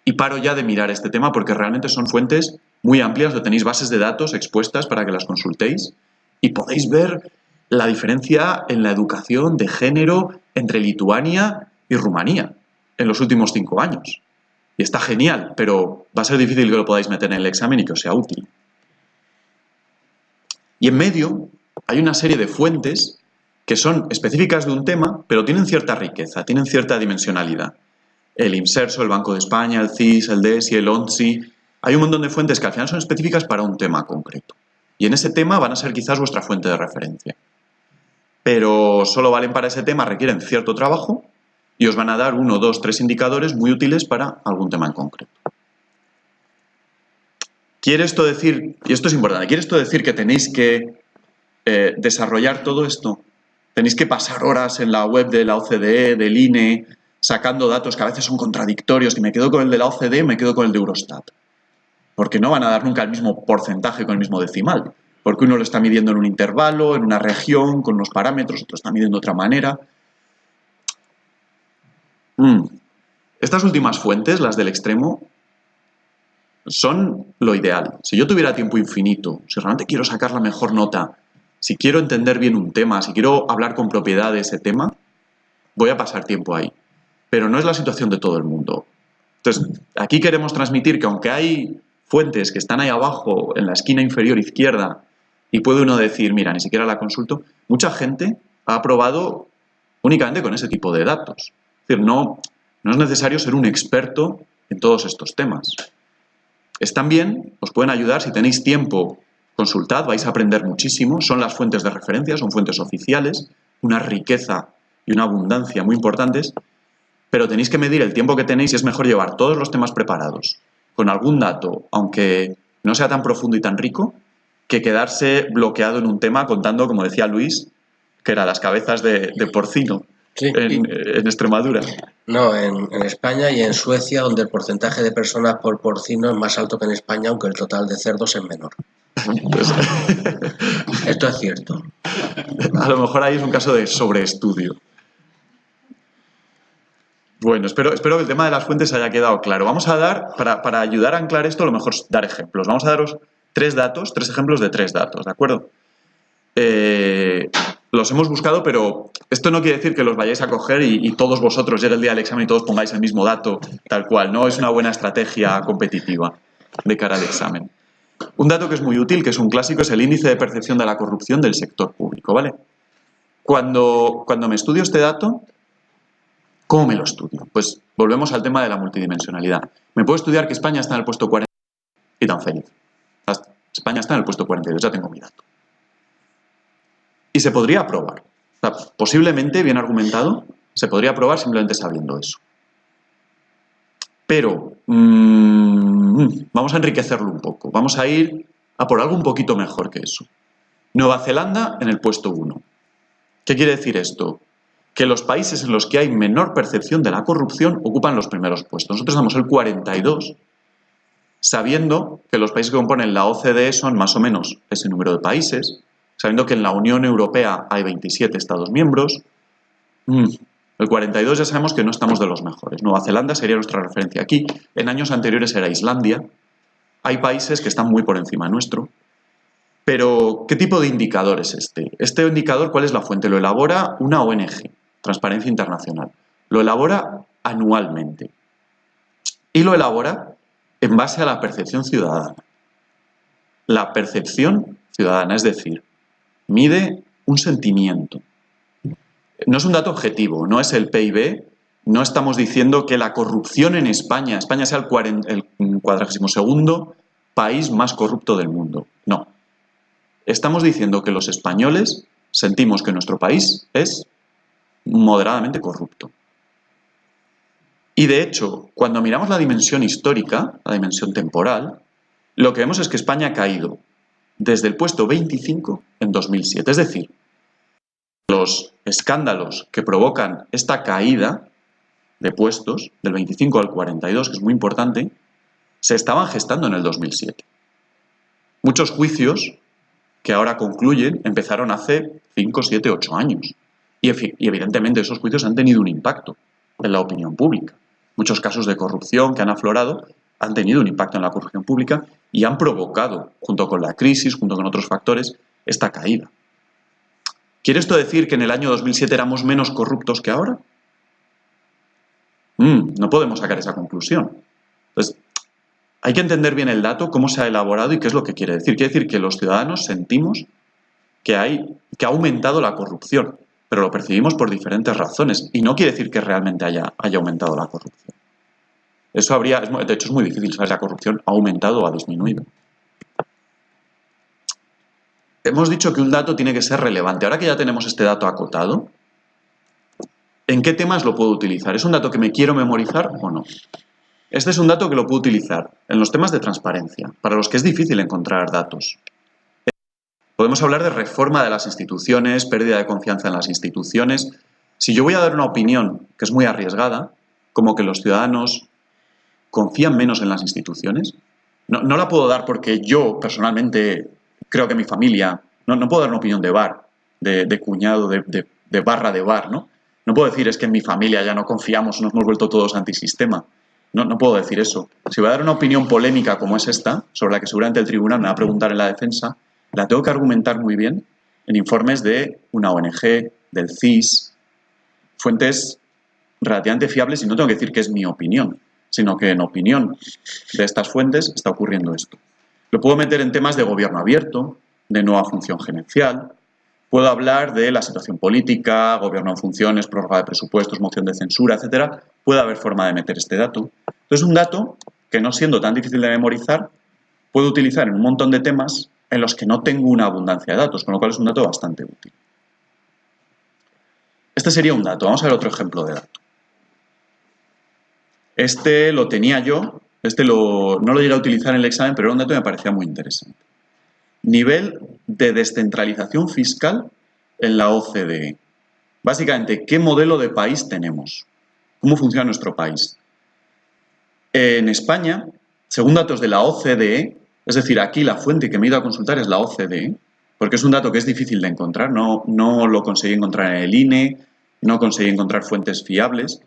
y paro ya de mirar este tema porque realmente son fuentes muy amplias, donde tenéis bases de datos expuestas para que las consultéis y podéis ver la diferencia en la educación de género entre Lituania y Rumanía en los últimos 5 años. Y está genial, pero va a ser difícil que lo podáis meter en el examen y que os sea útil. Y en medio hay una serie de fuentes que son específicas de un tema, pero tienen cierta riqueza, tienen cierta dimensionalidad. El Inserso, el Banco de España, el CIS, el DESI, el ONSI. Hay un montón de fuentes que al final son específicas para un tema concreto. y en ese tema van a ser quizás vuestra fuente de referencia. Pero solo valen para ese tema, requieren cierto trabajo y os van a dar 1, 2, 3 indicadores muy útiles para algún tema en concreto. ¿Quiere esto decir, y esto es importante, quiere esto decir que tenéis que desarrollar todo esto? ¿Tenéis que pasar horas en la web de la OCDE, del INE, sacando datos que a veces son contradictorios? Si me quedo con el de la OCDE, me quedo con el de Eurostat. Porque no van a dar nunca el mismo porcentaje con el mismo decimal. Porque uno lo está midiendo en un intervalo, en una región, con unos parámetros, otro está midiendo de otra manera. Estas últimas fuentes, las del extremo, son lo ideal. Si yo tuviera tiempo infinito, si realmente quiero sacar la mejor nota, si quiero entender bien un tema, si quiero hablar con propiedad de ese tema, voy a pasar tiempo ahí. Pero no es la situación de todo el mundo. Entonces, aquí queremos transmitir que aunque hay fuentes que están ahí abajo, en la esquina inferior izquierda, y puede uno decir, mira, ni siquiera la consulto, mucha gente ha probado únicamente con ese tipo de datos. Es decir, no es necesario ser un experto en todos estos temas. Están bien, os pueden ayudar, si tenéis tiempo, consultad, vais a aprender muchísimo, son las fuentes de referencia, son fuentes oficiales, una riqueza y una abundancia muy importantes, pero tenéis que medir el tiempo que tenéis y es mejor llevar todos los temas preparados, con algún dato, aunque no sea tan profundo y tan rico, que quedarse bloqueado en un tema contando, como decía Luis, que eran las cabezas de porcino Sí, en Extremadura. No, en España y en Suecia, donde el porcentaje de personas por porcino es más alto que en España, aunque el total de cerdos es menor. Pues, Esto es cierto. a lo mejor ahí es un caso de sobreestudio. Bueno, espero que el tema de las fuentes haya quedado claro. Vamos a dar, para ayudar a anclar esto, a lo mejor dar ejemplos. Vamos a daros 3 ejemplos de 3 datos, ¿de acuerdo? Los hemos buscado, pero esto no quiere decir que los vayáis a coger y todos vosotros llegue el día del examen y todos pongáis el mismo dato, tal cual. No es una buena estrategia competitiva de cara al examen. Un dato que es muy útil, que es un clásico, es el índice de percepción de la corrupción del sector público, ¿vale? Cuando me estudio este dato, ¿cómo me lo estudio? Pues volvemos al tema de la multidimensionalidad. Me puedo estudiar que España está en el puesto 40 y tan feliz. España está en el puesto 42, ya tengo mi dato. Y se podría aprobar. O sea, posiblemente, bien argumentado, se podría aprobar simplemente sabiendo eso. Pero vamos a enriquecerlo un poco. Vamos a ir a por algo un poquito mejor que eso. Nueva Zelanda en el puesto 1. ¿Qué quiere decir esto? Que los países en los que hay menor percepción de la corrupción ocupan los primeros puestos. Nosotros damos el 42, sabiendo que los países que componen la OCDE son más o menos ese número de países, sabiendo que en la Unión Europea hay 27 Estados miembros. El 42 ya sabemos que no estamos de los mejores. Nueva Zelanda sería nuestra referencia aquí. En años anteriores era Islandia. Hay países que están muy por encima nuestro. Pero, ¿qué tipo de indicador es este? Este indicador, ¿cuál es la fuente? Lo elabora una ONG, Transparencia Internacional. Lo elabora anualmente. Y lo elabora en base a la percepción ciudadana. La percepción ciudadana, es decir, mide un sentimiento. No es un dato objetivo, no es el PIB, no estamos diciendo que la corrupción en España sea el 42º país más corrupto del mundo. No. Estamos diciendo que los españoles sentimos que nuestro país es moderadamente corrupto. Y de hecho, cuando miramos la dimensión histórica, la dimensión temporal, lo que vemos es que España ha caído desde el puesto 25 en 2007. Es decir, los escándalos que provocan esta caída de puestos, del 25 al 42, que es muy importante, se estaban gestando en el 2007. Muchos juicios que ahora concluyen empezaron hace 5, 7, 8 años. Y evidentemente esos juicios han tenido un impacto en la opinión pública. Muchos casos de corrupción que han aflorado han tenido un impacto en la corrupción pública y han provocado, junto con la crisis, junto con otros factores, esta caída. ¿Quiere esto decir que en el año 2007 éramos menos corruptos que ahora? No podemos sacar esa conclusión. Entonces, hay que entender bien el dato, cómo se ha elaborado y qué es lo que quiere decir. Quiere decir que los ciudadanos sentimos que ha aumentado la corrupción, pero lo percibimos por diferentes razones y no quiere decir que realmente haya aumentado la corrupción. De hecho, es muy difícil saber si la corrupción ha aumentado o ha disminuido. hemos dicho que un dato tiene que ser relevante. Ahora que ya tenemos este dato acotado, ¿en qué temas lo puedo utilizar? ¿Es un dato que me quiero memorizar o no? Este es un dato que lo puedo utilizar en los temas de transparencia, para los que es difícil encontrar datos. Podemos hablar de reforma de las instituciones, pérdida de confianza en las instituciones. Si yo voy a dar una opinión que es muy arriesgada, como que los ciudadanos confían menos en las instituciones, no la puedo dar porque yo personalmente creo que mi familia, no puedo dar una opinión de bar, de cuñado, de barra de bar, ¿no? No puedo decir es que en mi familia ya no confiamos, nos hemos vuelto todos antisistema. No puedo decir eso. Si voy a dar una opinión polémica como es esta, sobre la que seguramente el tribunal me va a preguntar en la defensa, la tengo que argumentar muy bien en informes de una ONG, del CIS, fuentes relativamente fiables, y no tengo que decir que es mi opinión, sino que en opinión de estas fuentes está ocurriendo esto. Lo puedo meter en temas de gobierno abierto, de nueva función gerencial, puedo hablar de la situación política, gobierno en funciones, prórroga de presupuestos, moción de censura, etcétera. Puede haber forma de meter este dato. Entonces, un dato que, no siendo tan difícil de memorizar, puedo utilizar en un montón de temas en los que no tengo una abundancia de datos, con lo cual es un dato bastante útil. Este sería un dato. Vamos a ver otro ejemplo de dato. Este lo tenía yo, no lo llegué a utilizar en el examen, pero era un dato que me parecía muy interesante. Nivel de descentralización fiscal en la OCDE. Básicamente, ¿qué modelo de país tenemos? ¿Cómo funciona nuestro país? En España, según datos de la OCDE, es decir, aquí la fuente que me he ido a consultar es la OCDE, porque es un dato que es difícil de encontrar, no lo conseguí encontrar en el INE, no conseguí encontrar fuentes fiables.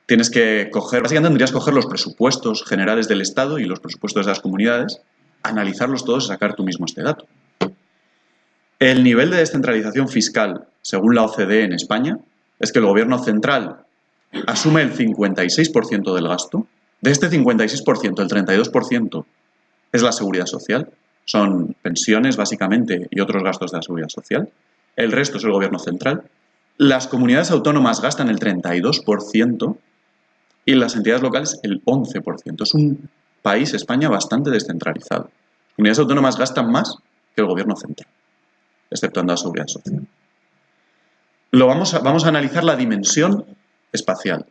Tienes que básicamente tendrías que coger los presupuestos generales del Estado y los presupuestos de las comunidades, analizarlos todos y sacar tú mismo este dato. El nivel de descentralización fiscal, según la OCDE en España, es que el gobierno central asume el 56% del gasto. De este 56%, el 32% es la seguridad social. Son pensiones, básicamente, y otros gastos de la seguridad social. El resto es el gobierno central. Las comunidades autónomas gastan el 32% y las entidades locales el 11%. Es un país, España, bastante descentralizado. Las comunidades autónomas gastan más que el gobierno central, exceptuando la seguridad social. Vamos a analizar la dimensión espacial.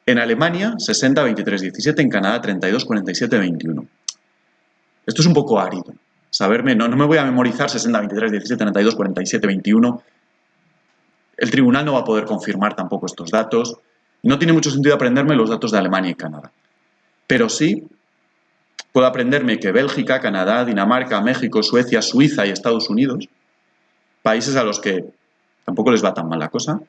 En Alemania, 60, 23, 17. En Canadá, 32, 47, 21. Esto es un poco árido. Saberme, no me voy a memorizar 60, 23, 17, 32, 47, 21. El tribunal no va a poder confirmar tampoco estos datos. No tiene mucho sentido aprenderme los datos de Alemania y Canadá. Pero sí puedo aprenderme que Bélgica, Canadá, Dinamarca, México, Suecia, Suiza y Estados Unidos, países a los que tampoco les va tan mal la cosa,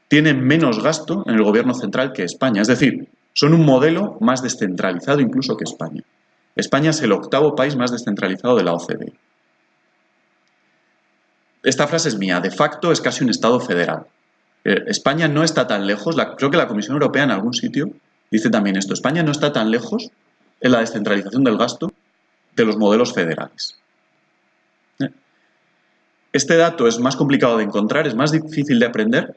tienen menos gasto en el gobierno central que España. Es decir, son un modelo más descentralizado incluso que España. España es el 8º país más descentralizado de la OCDE. Esta frase es mía. De facto es casi un Estado federal. España no está tan lejos, creo que la Comisión Europea en algún sitio dice también esto. España no está tan lejos en la descentralización del gasto de los modelos federales. Este dato es más complicado de encontrar, es más difícil de aprender,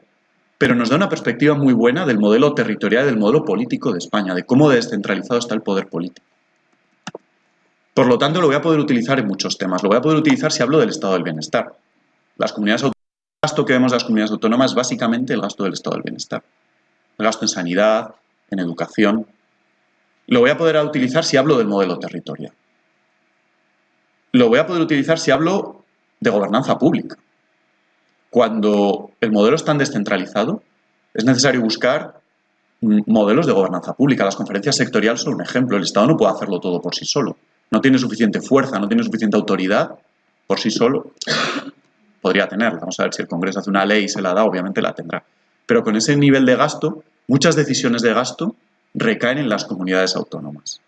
pero nos da una perspectiva muy buena del modelo territorial, del modelo político de España, de cómo descentralizado está el poder político. Por lo tanto, lo voy a poder utilizar en muchos temas. Lo voy a poder utilizar si hablo del estado del bienestar. Las comunidades autónomas, el gasto que vemos de las comunidades autónomas es básicamente el gasto del estado del bienestar. El gasto en sanidad, en educación. Lo voy a poder utilizar si hablo del modelo territorial. Lo voy a poder utilizar si hablo de gobernanza pública. Cuando el modelo es tan descentralizado, es necesario buscar modelos de gobernanza pública. Las conferencias sectoriales son un ejemplo. El Estado no puede hacerlo todo por sí solo. No tiene suficiente fuerza, no tiene suficiente autoridad por sí solo. Podría tenerla. Vamos a ver si el Congreso hace una ley y se la da, obviamente la tendrá. Pero con ese nivel de gasto, muchas decisiones de gasto recaen en las comunidades autónomas.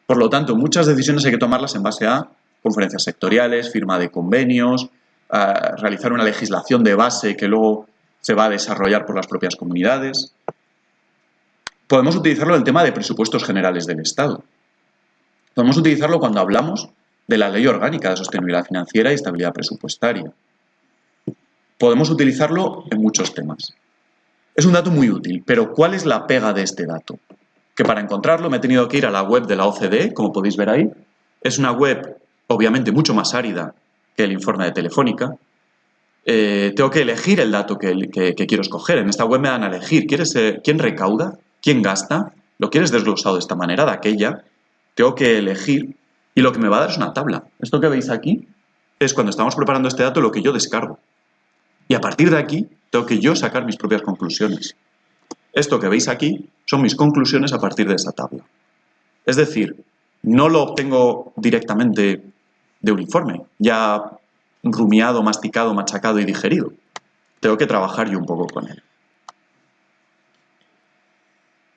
Por lo tanto, muchas decisiones hay que tomarlas en base a conferencias sectoriales, firma de convenios, a realizar una legislación de base que luego se va a desarrollar por las propias comunidades. Podemos utilizarlo en el tema de presupuestos generales del Estado. Podemos utilizarlo cuando hablamos de la Ley Orgánica de Sostenibilidad Financiera y Estabilidad Presupuestaria. Podemos utilizarlo en muchos temas. Es un dato muy útil, pero ¿cuál es la pega de este dato? Que para encontrarlo me he tenido que ir a la web de la OCDE, como podéis ver ahí. Es una web, obviamente, mucho más árida que el informe de Telefónica. Tengo que elegir el dato que quiero escoger. En esta web me dan a elegir. ¿Quién recauda? ¿Quién gasta? ¿Lo quieres desglosado de esta manera, de aquella? Tengo que elegir y lo que me va a dar es una tabla. Esto que veis aquí es cuando estamos preparando este dato lo que yo descargo. Y a partir de aquí tengo que yo sacar mis propias conclusiones. Esto que veis aquí son mis conclusiones a partir de esa tabla. Es decir, no lo obtengo directamente de un informe, ya rumiado, masticado, machacado y digerido. Tengo que trabajar yo un poco con él.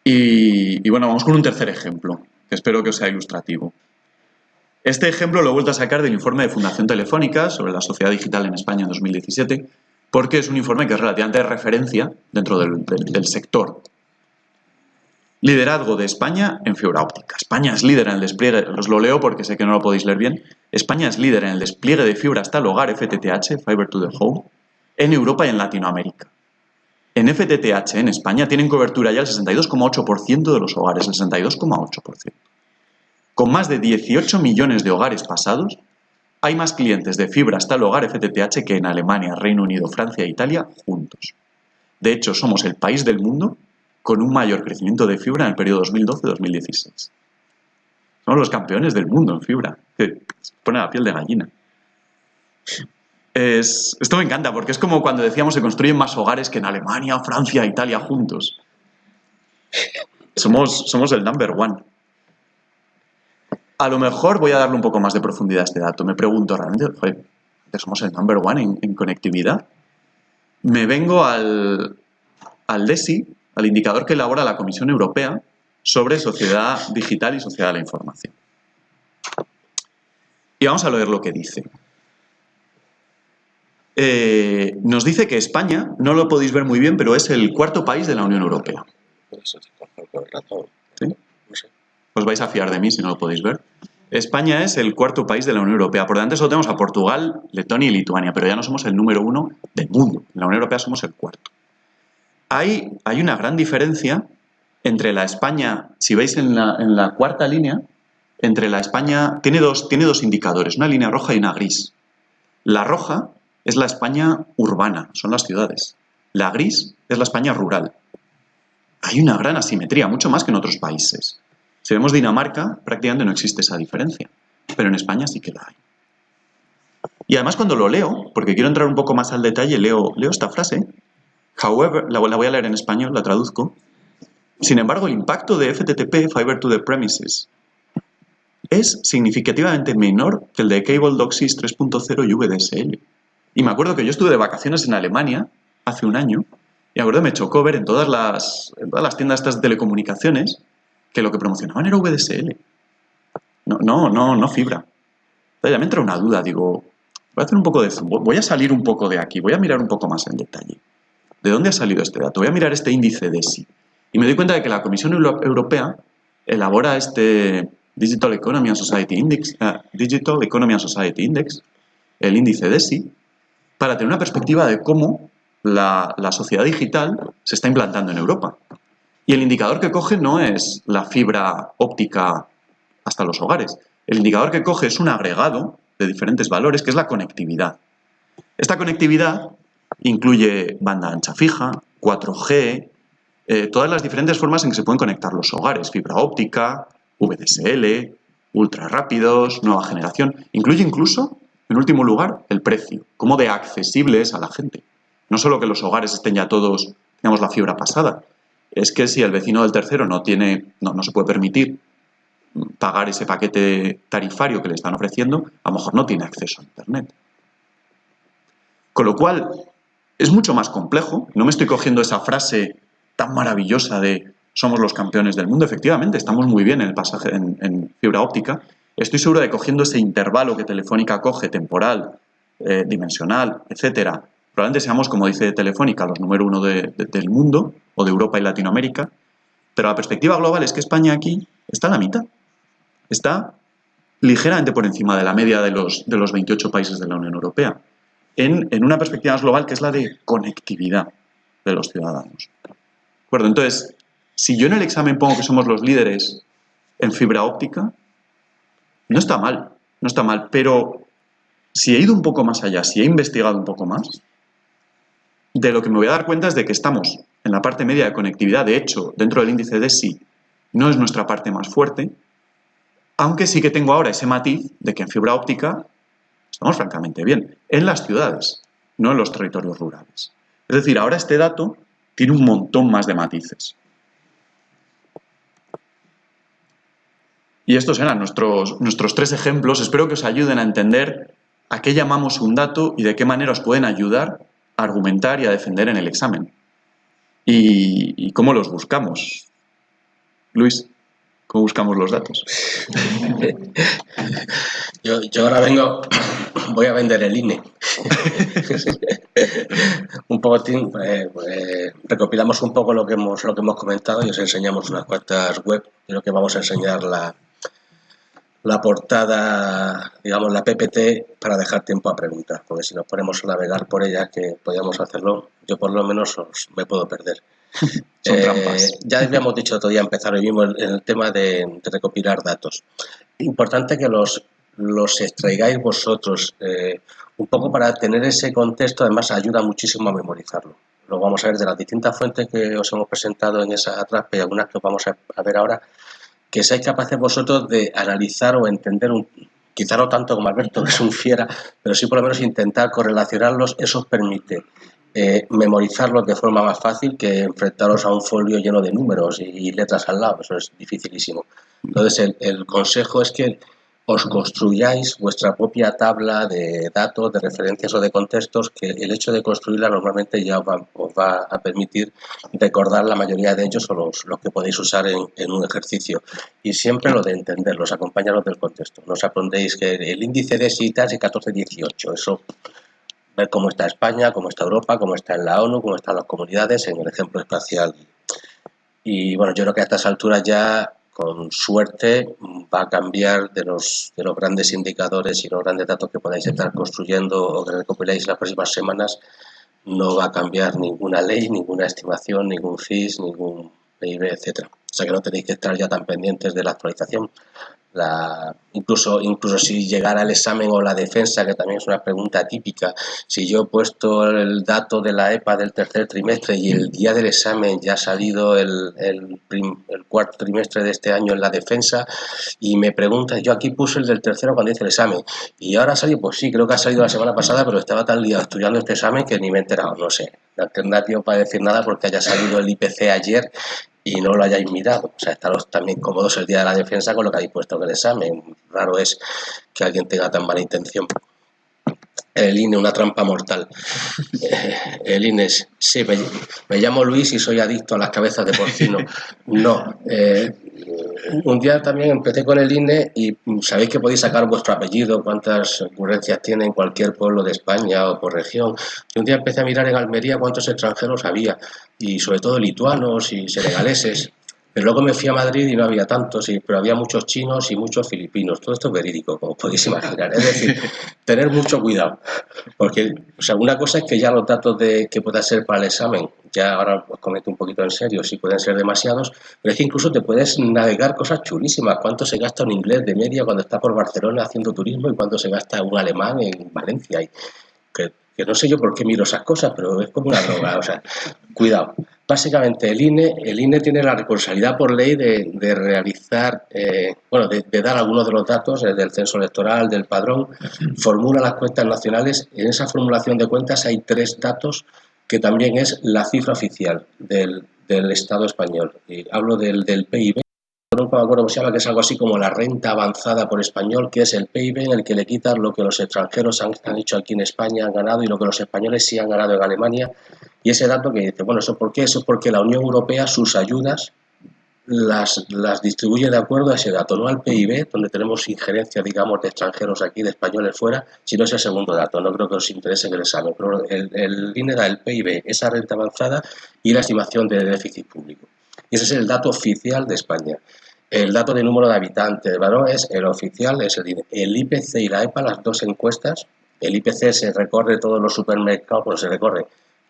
Y bueno, vamos con un tercer ejemplo, que espero que os sea ilustrativo. Este ejemplo lo he vuelto a sacar del informe de Fundación Telefónica sobre la sociedad digital en España en 2017, porque es un informe que es relativamente de referencia dentro del sector. Liderazgo de España en fibra óptica. España es líder en el despliegue, os lo leo porque sé que no lo podéis leer bien. España es líder en el despliegue de fibra hasta el hogar FTTH, Fiber to the Home, en Europa y en Latinoamérica. En FTTH en España tienen cobertura ya el 62,8% de los hogares, el 62,8%. Con más de 18 millones de hogares pasados, hay más clientes de fibra hasta el hogar FTTH que en Alemania, Reino Unido, Francia e Italia juntos. De hecho, somos el país del mundo con un mayor crecimiento de fibra en el periodo 2012-2016. Somos los campeones del mundo en fibra, que se pone la piel de gallina. Esto me encanta, porque es como cuando decíamos se construyen más hogares que en Alemania, Francia, Italia juntos. Somos el number one. A lo mejor voy a darle un poco más de profundidad a este dato. Me pregunto, ¿realmente somos el number one en conectividad? Me vengo al DESI, al indicador que elabora la Comisión Europea sobre sociedad digital y sociedad de la información. Y vamos a leer lo que dice. Nos dice que España, no lo podéis ver muy bien, pero es el cuarto país de la Unión Europea. ¿Sí? Os vais a fiar de mí si no lo podéis ver. España es el cuarto país de la Unión Europea. Por delante solo tenemos a Portugal, Letonia y Lituania, pero ya no somos el número 1 del mundo. En la Unión Europea somos el cuarto. Hay una gran diferencia entre la España, si veis en la cuarta línea, entre la España, tiene dos indicadores, una línea roja y una gris. La roja es la España urbana, son las ciudades. La gris es la España rural. Hay una gran asimetría, mucho más que en otros países. Si vemos Dinamarca, prácticamente no existe esa diferencia, pero en España sí que la hay. Y además cuando lo leo, porque quiero entrar un poco más al detalle, leo esta frase. However, la voy a leer en español, la traduzco. Sin embargo, el impacto de FTTP, Fiber to the Premises, es significativamente menor que el de Cable DOCSIS 3.0 y VDSL. Y me acuerdo que yo estuve de vacaciones en Alemania hace un año, y me acuerdo que me chocó ver en todas las tiendas estas de telecomunicaciones que lo que promocionaban era VDSL. No fibra. Entonces ya me entra una duda, digo, voy a salir un poco de aquí, voy a mirar un poco más en detalle. ¿De dónde ha salido este dato? Voy a mirar este índice DESI. Y me doy cuenta de que la Comisión Europea elabora este Digital Economy and Society Index, el índice DESI, para tener una perspectiva de cómo la sociedad digital se está implantando en Europa. Y el indicador que coge no es la fibra óptica hasta los hogares. El indicador que coge es un agregado de diferentes valores, que es la conectividad. Esta conectividad incluye banda ancha fija, 4G, todas las diferentes formas en que se pueden conectar los hogares, fibra óptica, VDSL, ultra rápidos, nueva generación. Incluye incluso, en último lugar, el precio, cómo de accesible es a la gente. No solo que los hogares estén ya todos, digamos, la fibra pasada, es que si el vecino del tercero no se puede permitir pagar ese paquete tarifario que le están ofreciendo, a lo mejor no tiene acceso a Internet. Con lo cual, es mucho más complejo. No me estoy cogiendo esa frase tan maravillosa de somos los campeones del mundo. Efectivamente, estamos muy bien en el pasaje en fibra óptica. Estoy seguro de que cogiendo ese intervalo que Telefónica coge, temporal, dimensional, etcétera, probablemente seamos, como dice Telefónica, los número 1 del mundo, o de Europa y Latinoamérica, pero la perspectiva global es que España aquí está en la mitad. Está ligeramente por encima de la media de los 28 países de la Unión Europea, en una perspectiva más global que es la de conectividad de los ciudadanos. ¿De acuerdo? Entonces, si yo en el examen pongo que somos los líderes en fibra óptica, no está mal, pero Si he ido un poco más allá, si he investigado un poco más, de lo que me voy a dar cuenta es de que estamos en la parte media de conectividad. De hecho, dentro del índice DESI no es nuestra parte más fuerte, aunque sí que tengo ahora ese matiz de que en fibra óptica estamos francamente bien, en las ciudades, no en los territorios rurales. Es decir, ahora este dato tiene un montón más de matices. Y estos eran nuestros 3 ejemplos. Espero que os ayuden a entender a qué llamamos un dato y de qué manera os pueden ayudar a argumentar y a defender en el examen. Y cómo los buscamos. Luis, ¿cómo buscamos los datos? Yo ahora voy a vender el INE. Un poco recopilamos un poco lo que hemos comentado y os enseñamos unas cuantas web. Creo que vamos a enseñar la portada, digamos la PPT, para dejar tiempo a preguntas, porque si nos ponemos a navegar por ella, que podíamos hacerlo, yo por lo menos me puedo perder. Son trampas. Ya habíamos dicho otro día, empezar hoy mismo, en el tema de recopilar datos. Importante que los extraigáis vosotros, un poco para tener ese contexto. Además ayuda muchísimo a memorizarlo. Lo vamos a ver de las distintas fuentes que os hemos presentado en esa atrás, y algunas que vamos a ver ahora, que seáis capaces vosotros de analizar o entender, quizá no tanto como Alberto, que es un fiera, pero sí por lo menos intentar correlacionarlos. Eso os permite memorizarlos de forma más fácil que enfrentaros a un folio lleno de números y letras al lado. Eso es dificilísimo. Entonces el consejo es que os construyáis vuestra propia tabla de datos, de referencias o de contextos, que el hecho de construirla normalmente ya os va a permitir recordar la mayoría de ellos, o los que podéis usar en un ejercicio. Y siempre lo de entenderlos, acompañaros del contexto. No os aprendéis que el índice de citas es 14-18, eso, ver cómo está España, cómo está Europa, cómo está en la ONU, cómo están las comunidades en el ejemplo espacial. Y bueno, yo creo que a estas alturas ya, con suerte, va a cambiar de los grandes indicadores y los grandes datos que podáis estar construyendo o que recopiláis las próximas semanas. No va a cambiar ninguna ley, ninguna estimación, ningún FIS, ningún PIB, etcétera. O sea que no tenéis que estar ya tan pendientes de la actualización. Incluso si llegara el examen o la defensa, que también es una pregunta típica, si yo he puesto el dato de la EPA del tercer trimestre y el día del examen ya ha salido el cuarto trimestre de este año en la defensa, y me preguntas, yo aquí puse el del tercero cuando hice el examen, y ahora ha salido, pues sí, creo que ha salido la semana pasada, pero estaba tan liado estudiando este examen que ni me he enterado. No sé, no tendrá tiempo para decir nada porque haya salido el IPC ayer y no lo hayáis mirado. O sea, estaros también cómodos el día de la defensa con lo que habéis puesto en el examen. Raro es que alguien tenga tan mala intención. El INE, una trampa mortal. El INE, sí, me llamo Luis y soy adicto a las cabezas de porcino. No. Un día también empecé con el INE y sabéis que podéis sacar vuestro apellido, cuántas ocurrencias tiene en cualquier pueblo de España o por región. Y un día empecé a mirar en Almería cuántos extranjeros había, y sobre todo lituanos y senegaleses. Pero luego me fui a Madrid y no había tantos, pero había muchos chinos y muchos filipinos. Todo esto es verídico, como podéis imaginar. Es decir, tener mucho cuidado. Porque, o sea, una cosa es que ya los datos que pueda ser para el examen, ya ahora os comento un poquito en serio, si pueden ser demasiados, pero es que incluso te puedes navegar cosas chulísimas. ¿Cuánto se gasta un inglés de media cuando está por Barcelona haciendo turismo y cuánto se gasta un alemán en Valencia? Y que no sé yo por qué miro esas cosas, pero es como una droga. O sea, cuidado. Básicamente el INE tiene la responsabilidad por ley de realizar, de dar algunos de los datos del censo electoral, del padrón, formula las cuentas nacionales. En esa formulación de cuentas hay 3 datos que también es la cifra oficial del Estado español. Y hablo del PIB. No me acuerdo cómo se llama, que es algo así como la renta avanzada por español, que es el PIB en el que le quitan lo que los extranjeros han hecho aquí en España, han ganado, y lo que los españoles sí han ganado en Alemania. Y ese dato que dice, bueno, ¿eso por qué? Eso es porque la Unión Europea sus ayudas las distribuye de acuerdo a ese dato, no al PIB, donde tenemos injerencia, digamos, de extranjeros aquí, de españoles fuera, sino ese segundo dato. No creo que os interese que el examen, pero el INE da el PIB, esa renta avanzada y la estimación de déficit público. Y ese es el dato oficial de España. El dato de número de habitantes, ¿vale? Es el oficial, es el INE. El IPC y la EPA, las dos encuestas. El IPC se recorre todos los supermercados, pero se recorre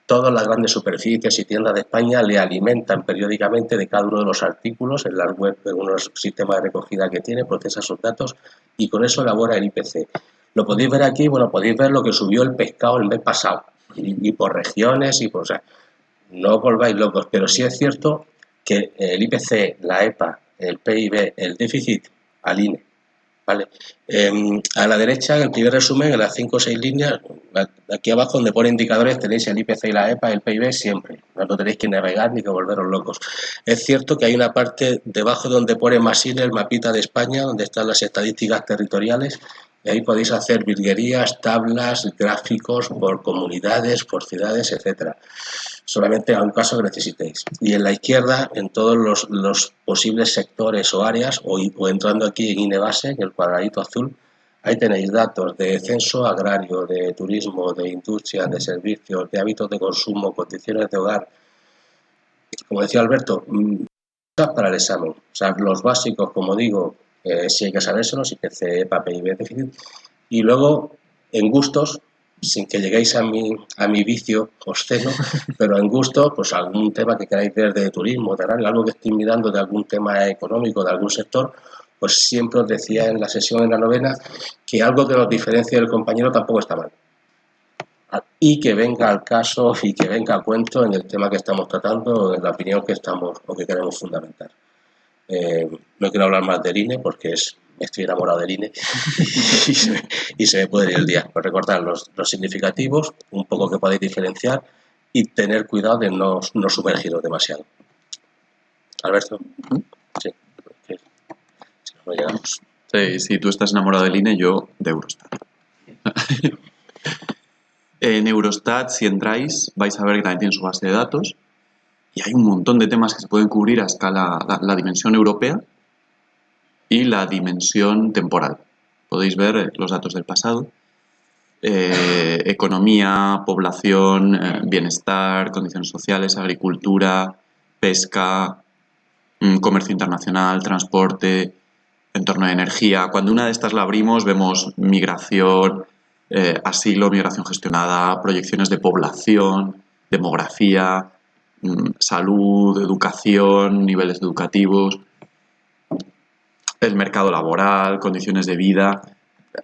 todas las grandes superficies y tiendas de España, le alimentan periódicamente de cada uno de los artículos en las web, en unos sistemas de recogida que tiene, procesa sus datos y con eso elabora el IPC. Lo podéis ver aquí, bueno, podéis ver lo que subió el pescado el mes pasado, y por regiones, y por, o sea, no os volváis locos, pero sí es cierto que el IPC, la EPA, el PIB, el déficit, alinea. ¿Vale? A la derecha, en el primer resumen, en las 5 o 6 líneas, aquí abajo donde pone indicadores tenéis el IPC y la EPA, el PIB siempre. No tenéis que navegar ni que volveros locos. Es cierto que hay una parte debajo donde pone Masile, el mapita de España, donde están las estadísticas territoriales, y ahí podéis hacer virguerías, tablas, gráficos por comunidades, por ciudades, etcétera. Solamente a un caso que necesitéis. Y en la izquierda, en todos los posibles sectores o áreas, o entrando aquí en INEBASE, en el cuadradito azul, ahí tenéis datos de censo agrario, de turismo, de industria, de servicios, de hábitos de consumo, condiciones de hogar. Como decía Alberto, para el examen. O sea, los básicos, como digo, sí hay que sabérselos, IPC, EPA, PIB, déficit. Y luego, en gustos, sin que lleguéis a mi vicio obsceno, pero en gusto, pues algún tema que queráis ver de turismo, de algo que estéis mirando de algún tema económico, de algún sector, pues siempre os decía en la sesión, en la novena, que algo que nos diferencie del compañero tampoco está mal. Y que venga al caso y que venga a cuento en el tema que estamos tratando, en la opinión que estamos o que queremos fundamentar. No quiero hablar más del INE porque estoy enamorado del INE y se me puede ir el día. Pues recordar los significativos, un poco que podéis diferenciar y tener cuidado de no sumergiros demasiado. Alberto, sí, si no llegamos. Sí, si tú estás enamorado del INE, yo de Eurostat. En Eurostat, si entráis, vais a ver que también tiene su base de datos y hay un montón de temas que se pueden cubrir a escala, la dimensión europea y la dimensión temporal. Podéis ver los datos del pasado, economía, población, bienestar, condiciones sociales, agricultura, pesca, comercio internacional, transporte, entorno de energía. Cuando una de estas la abrimos vemos migración, asilo, migración gestionada, proyecciones de población, demografía, salud, educación, niveles educativos, el mercado laboral, condiciones de vida.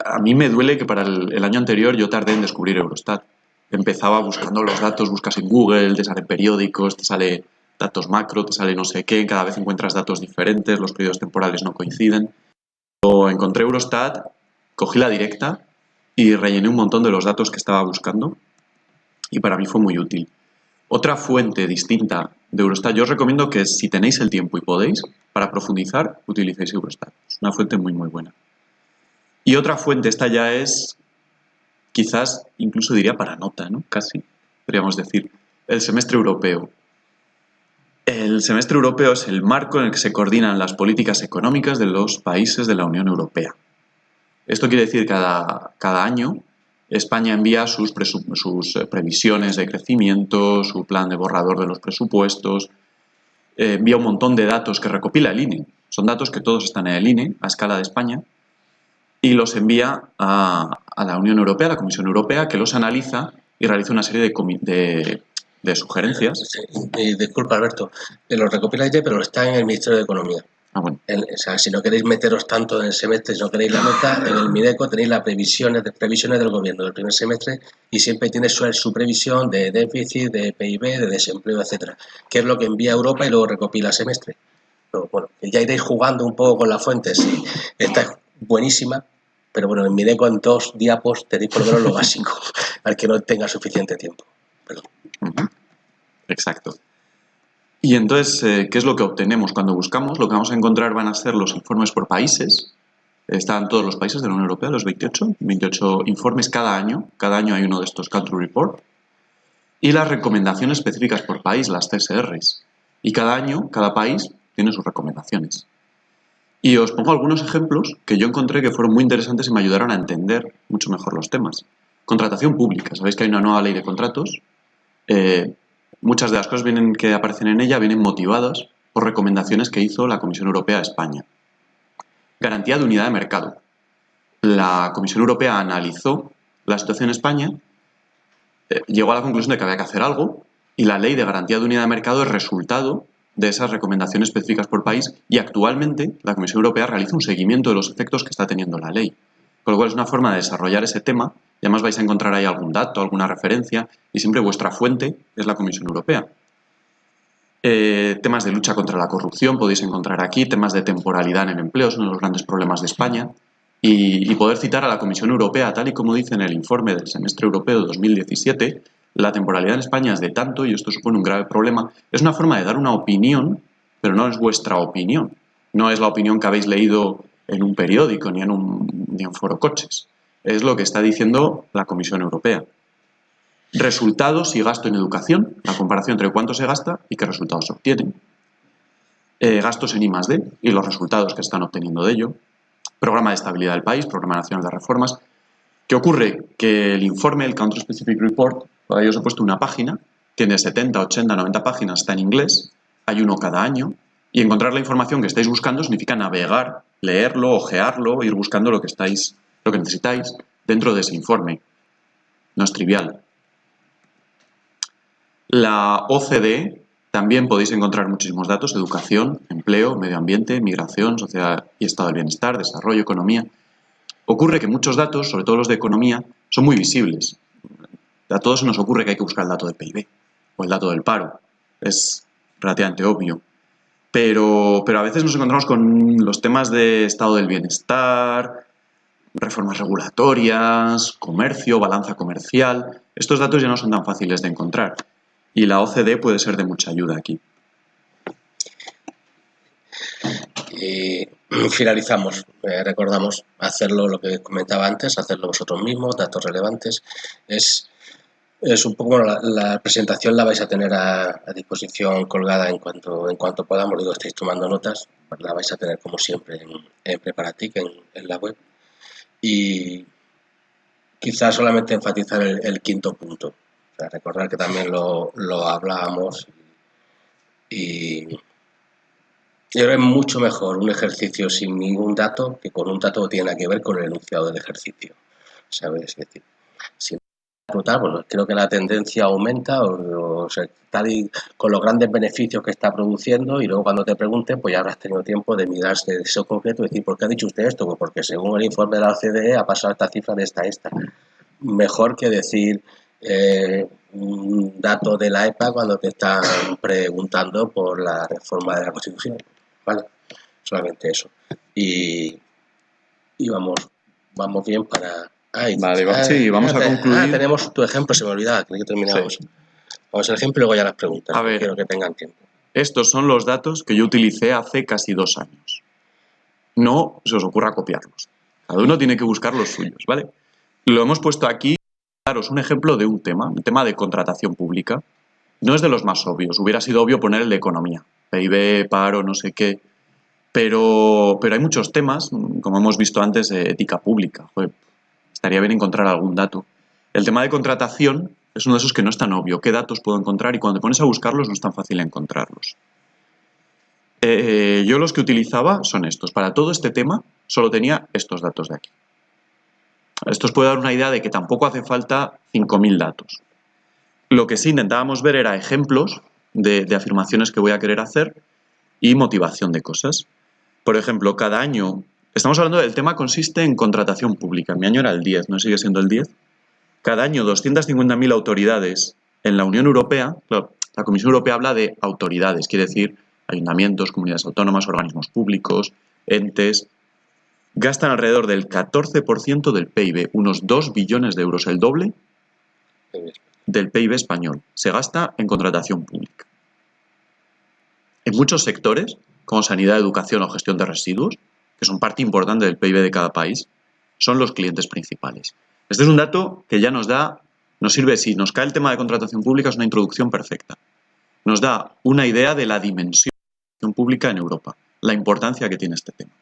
A mí me duele que para el año anterior yo tardé en descubrir Eurostat. Empezaba buscando los datos, buscas en Google, te salen periódicos, te sale datos macro, te sale no sé qué, cada vez encuentras datos diferentes, los periodos temporales no coinciden. Cuando encontré Eurostat, cogí la directa y rellené un montón de los datos que estaba buscando y para mí fue muy útil. Otra fuente distinta de Eurostat, yo os recomiendo que si tenéis el tiempo y podéis, para profundizar, utilicéis Eurostat. Es una fuente muy, muy buena. Y otra fuente, esta ya es, quizás, incluso diría para nota, ¿no? Casi, podríamos decir, el semestre europeo. El semestre europeo es el marco en el que se coordinan las políticas económicas de los países de la Unión Europea. Esto quiere decir que cada año España envía sus previsiones de crecimiento, su plan de borrador de los presupuestos, envía un montón de datos que recopila el INE. Son datos que todos están en el INE, a escala de España, y los envía a la Unión Europea, a la Comisión Europea, que los analiza y realiza una serie de sugerencias. Sí, disculpa, Alberto, lo recopiláis ya, pero está en el Ministerio de Economía. Ah, bueno. O sea, si no queréis meteros tanto en el semestre, si no queréis la nota, en el Mineco tenéis las previsiones del gobierno del primer semestre y siempre tiene su previsión de déficit, de PIB, de desempleo, etcétera, que es lo que envía a Europa y luego recopila semestre. Pero bueno, ya iréis jugando un poco con las fuentes. Sí, esta es buenísima, pero bueno, en Mineco en 2 diapos tenéis por lo menos lo básico, al que no tenga suficiente tiempo. Perdón. Exacto. Y entonces, ¿qué es lo que obtenemos cuando buscamos? Lo que vamos a encontrar van a ser los informes por países. Están todos los países de la Unión Europea, los 28 informes cada año. Cada año hay uno de estos Country Report. Y las recomendaciones específicas por país, las CSRs. Y cada año, cada país tiene sus recomendaciones. Y os pongo algunos ejemplos que yo encontré que fueron muy interesantes y me ayudaron a entender mucho mejor los temas. Contratación pública. Sabéis que hay una nueva ley de contratos. Muchas de las cosas que aparecen en ella vienen motivadas por recomendaciones que hizo la Comisión Europea a España. Garantía de unidad de mercado. La Comisión Europea analizó la situación en España, llegó a la conclusión de que había que hacer algo y la ley de garantía de unidad de mercado es resultado de esas recomendaciones específicas por país y actualmente la Comisión Europea realiza un seguimiento de los efectos que está teniendo la ley. Con lo cual es una forma de desarrollar ese tema y además vais a encontrar ahí algún dato, alguna referencia y siempre vuestra fuente es la Comisión Europea. Temas de lucha contra la corrupción podéis encontrar aquí, temas de temporalidad en el empleo, son uno de los grandes problemas de España. Y poder citar a la Comisión Europea, tal y como dice en el informe del semestre europeo de 2017, la temporalidad en España es de tanto y esto supone un grave problema. Es una forma de dar una opinión, pero no es vuestra opinión. No es la opinión que habéis leído en un periódico ni en Foro Coches. Es lo que está diciendo la Comisión Europea. Resultados y gasto en educación, la comparación entre cuánto se gasta y qué resultados se obtienen. Gastos en I+D y los resultados que están obteniendo de ello. Programa de estabilidad del país, Programa Nacional de Reformas. ¿Qué ocurre? Que el informe, el Country Specific Report, para ello os he puesto una página, tiene 70, 80, 90 páginas, está en inglés, hay uno cada año, y encontrar la información que estáis buscando significa navegar, leerlo, ojearlo, ir buscando lo que necesitáis dentro de ese informe. No es trivial. La OCDE también podéis encontrar muchísimos datos: educación, empleo, medio ambiente, migración, sociedad y estado del bienestar, desarrollo, economía. Ocurre que muchos datos, sobre todo los de economía, son muy visibles. A todos se nos ocurre que hay que buscar el dato del PIB o el dato del paro. Es relativamente obvio. Pero a veces nos encontramos con los temas de estado del bienestar, reformas regulatorias, comercio, balanza comercial. Estos datos ya no son tan fáciles de encontrar. Y la OCDE puede ser de mucha ayuda aquí. Y finalizamos, recordamos hacerlo, lo que comentaba antes, hacerlo vosotros mismos, datos relevantes. Es un poco, bueno, la presentación la vais a tener a disposición colgada en cuanto podamos. Digo, estáis tomando notas, la vais a tener como siempre en Preparatic, en la web. Y quizás solamente enfatizar el quinto punto. O sea, recordar que también lo hablábamos y yo creo que es mucho mejor un ejercicio sin ningún dato que con un dato que tiene que ver con el enunciado del ejercicio, ¿sabes? Es decir, si total, pues creo que la tendencia aumenta o sea, tal y con los grandes beneficios que está produciendo, y luego cuando te pregunten, pues ya habrás tenido tiempo de mirarse de eso concreto y decir, ¿por qué ha dicho usted esto? Pues porque según el informe de la OCDE ha pasado esta cifra de esta. Mejor que decir un dato de la EPA cuando te están preguntando por la reforma de la Constitución. ¿Vale? Solamente eso. Y vamos bien para... Sí, vamos a concluir. Tenemos tu ejemplo, se me olvidaba, que terminamos. Sí. Vamos al ejemplo y luego ya las preguntas. A ver, quiero que tengan tiempo. Estos son los datos que yo utilicé hace casi 2 años. No se os ocurra copiarlos. Cada uno tiene que buscar los suyos, ¿vale? Lo hemos puesto aquí para daros un ejemplo de un tema, el tema de contratación pública. No es de los más obvios. Hubiera sido obvio poner el de economía, PIB, paro, no sé qué. Pero hay muchos temas, como hemos visto antes, de ética pública. Joder, estaría bien encontrar algún dato. El tema de contratación es uno de esos que no es tan obvio. ¿Qué datos puedo encontrar? Y cuando te pones a buscarlos no es tan fácil encontrarlos. Yo los que utilizaba son estos. Para todo este tema solo tenía estos datos de aquí. Esto os puede dar una idea de que tampoco hace falta 5.000 datos. Lo que sí intentábamos ver era ejemplos de afirmaciones que voy a querer hacer y motivación de cosas. Por ejemplo, cada año, estamos hablando del tema, consiste en contratación pública. Mi año era el 10, ¿no sigue siendo el 10? Cada año 250.000 autoridades en la Unión Europea, claro, la Comisión Europea habla de autoridades, quiere decir ayuntamientos, comunidades autónomas, organismos públicos, entes, gastan alrededor del 14% del PIB, unos 2 billones de euros, el doble del PIB español. Se gasta en contratación pública. En muchos sectores, como sanidad, educación o gestión de residuos, que son parte importante del PIB de cada país, son los clientes principales. Este es un dato que ya nos sirve, si nos cae el tema de contratación pública, es una introducción perfecta. Nos da una idea de la dimensión de la contratación pública en Europa, la importancia que tiene este tema.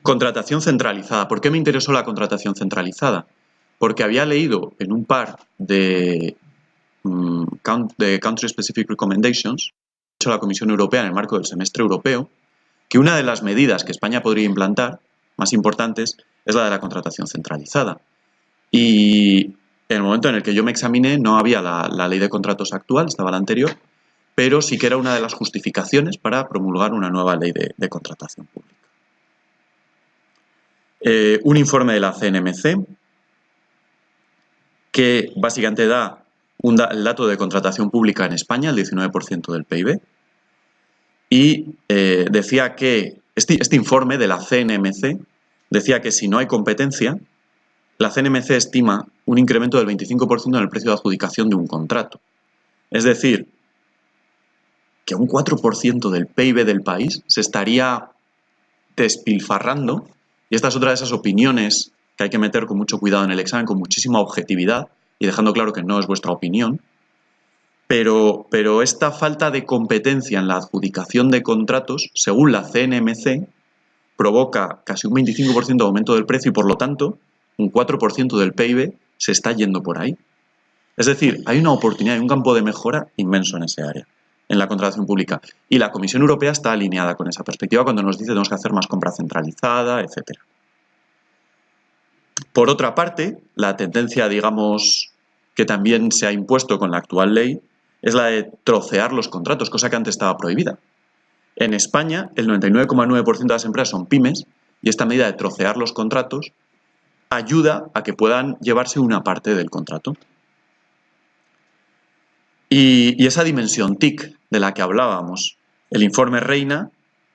Contratación centralizada. ¿Por qué me interesó la contratación centralizada? Porque había leído en un par de Country Specific Recommendations, hecho la Comisión Europea en el marco del semestre europeo, que una de las medidas que España podría implantar, más importantes, es la de la contratación centralizada. Y en el momento en el que yo me examiné no había la ley de contratos actual, estaba la anterior, pero sí que era una de las justificaciones para promulgar una nueva ley de contratación pública. Un informe de la CNMC que básicamente da el dato de contratación pública en España, el 19% del PIB, y decía que este informe de la CNMC decía que si no hay competencia, la CNMC estima un incremento del 25% en el precio de adjudicación de un contrato. Es decir, que un 4% del PIB del país se estaría despilfarrando, y esta es otra de esas opiniones que hay que meter con mucho cuidado en el examen, con muchísima objetividad, y dejando claro que no es vuestra opinión, pero esta falta de competencia en la adjudicación de contratos, según la CNMC, provoca casi un 25% de aumento del precio y, por lo tanto, un 4% del PIB se está yendo por ahí. Es decir, hay una oportunidad y un campo de mejora inmenso en ese área, en la contratación pública. Y la Comisión Europea está alineada con esa perspectiva cuando nos dice que tenemos que hacer más compra centralizada, etc. Por otra parte, la tendencia, digamos, que también se ha impuesto con la actual ley es la de trocear los contratos, cosa que antes estaba prohibida. En España, el 99,9% de las empresas son pymes y esta medida de trocear los contratos ayuda a que puedan llevarse una parte del contrato. Y esa dimensión TIC de la que hablábamos, el informe Reina,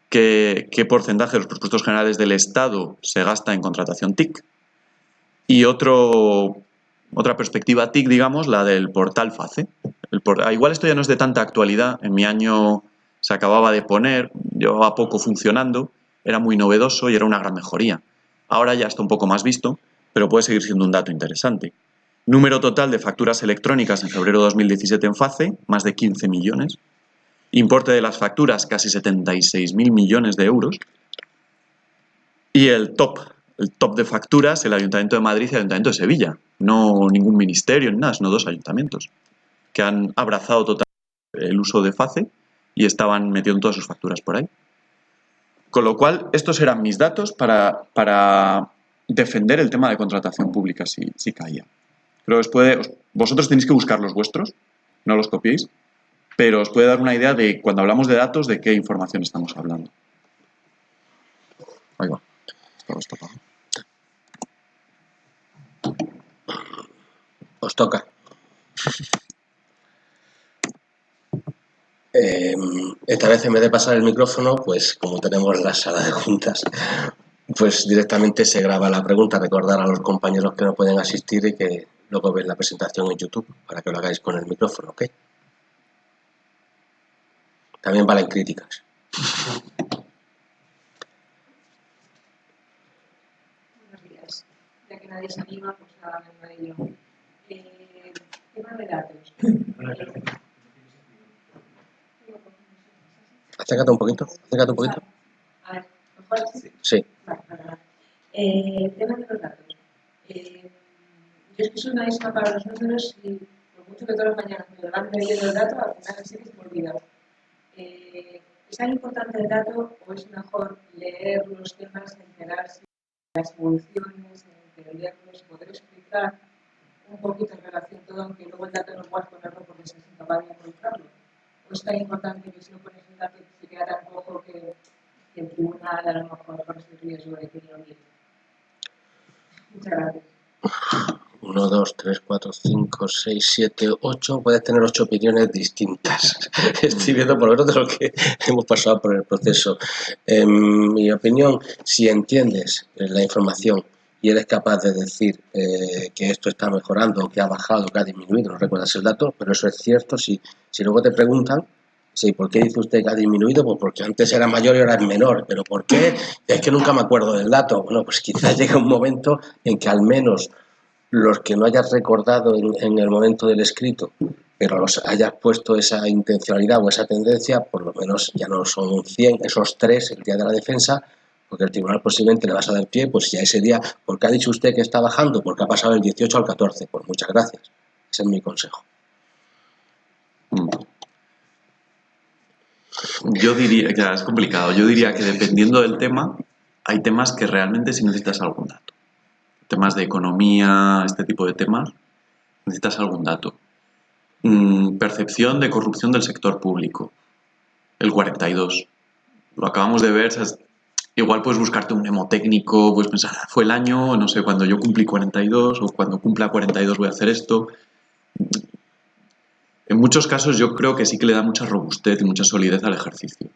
qué porcentaje de los presupuestos generales del Estado se gasta en contratación TIC. Y otra perspectiva TIC, digamos, la del portal FACE. Igual esto ya no es de tanta actualidad, en mi año se acababa de poner, llevaba poco funcionando, era muy novedoso y era una gran mejoría. Ahora ya está un poco más visto, pero puede seguir siendo un dato interesante. Número total de facturas electrónicas en febrero de 2017 en FACE, más de 15 millones. Importe de las facturas, casi 76.000 millones de euros. Y el top de facturas, el Ayuntamiento de Madrid y el Ayuntamiento de Sevilla. No ningún ministerio ni nada, sino 2 ayuntamientos que han abrazado totalmente el uso de FACE y estaban metiendo todas sus facturas por ahí. Con lo cual, estos eran mis datos para defender el tema de contratación pública si caía. Pero vosotros tenéis que buscar los vuestros, no los copiéis, pero os puede dar una idea de, cuando hablamos de datos, de qué información estamos hablando. Ahí va. Está apagado. Os toca. Esta vez, en vez de pasar el micrófono, pues como tenemos la sala de juntas, pues directamente se graba la pregunta. Recordar a los compañeros que no pueden asistir y que luego ven la presentación en YouTube para que lo hagáis con el micrófono, ¿ok? También valen críticas. Buenos días. Ya que nadie se anima, pues nada, me animo yo. Tema de datos. Acércate un poquito. A ver, ¿mejor? Sí. Vale. Tema de los datos. Yo es que soy malísima para los números y por mucho que todas las mañanas me levante leyendo el dato, al final sí que se me olvida. ¿Es tan importante el dato o es mejor leer los temas, enterarse de las evoluciones, entenderlos, poder explicar un poquito en relación todo, aunque luego el dato no puedas ponerlo porque seas incapaz de encontrarlo? ¿O es tan importante que si no pones un dato se queda tan poco que el tribunal a lo mejor corre el riesgo de que no lo olvide? Muchas gracias. 1, 2, 3, 4, 5, 6, 7, 8. Puedes tener 8 opiniones distintas. Estoy viendo por lo menos de lo que hemos pasado por el proceso. En mi opinión, si entiendes la información y eres capaz de decir que esto está mejorando, que ha bajado, que ha disminuido, no recuerdas el dato, pero eso es cierto. Si luego te preguntan, sí, ¿por qué dice usted que ha disminuido? Pues porque antes era mayor y ahora es menor. ¿Pero por qué? Es que nunca me acuerdo del dato. Bueno, pues quizás llegue un momento en que al menos los que no hayas recordado en el momento del escrito, pero los hayas puesto esa intencionalidad o esa tendencia, por lo menos ya no son 100, esos 3 el día de la defensa, porque el tribunal posiblemente le vas a dar pie, pues ya ese día, ¿por qué ha dicho usted que está bajando? Porque ha pasado del 18 al 14, pues muchas gracias. Ese es mi consejo. Yo diría, que es complicado, yo diría que dependiendo del tema, hay temas que realmente sí necesitas algún dato. Temas de economía, este tipo de temas, necesitas algún dato. Percepción de corrupción del sector público, el 42. Lo acabamos de ver, igual puedes buscarte un mnemotécnico, puedes pensar, fue el año, no sé, cuando yo cumplí 42 o cuando cumpla 42 voy a hacer esto. En muchos casos yo creo que sí que le da mucha robustez y mucha solidez al ejercicio.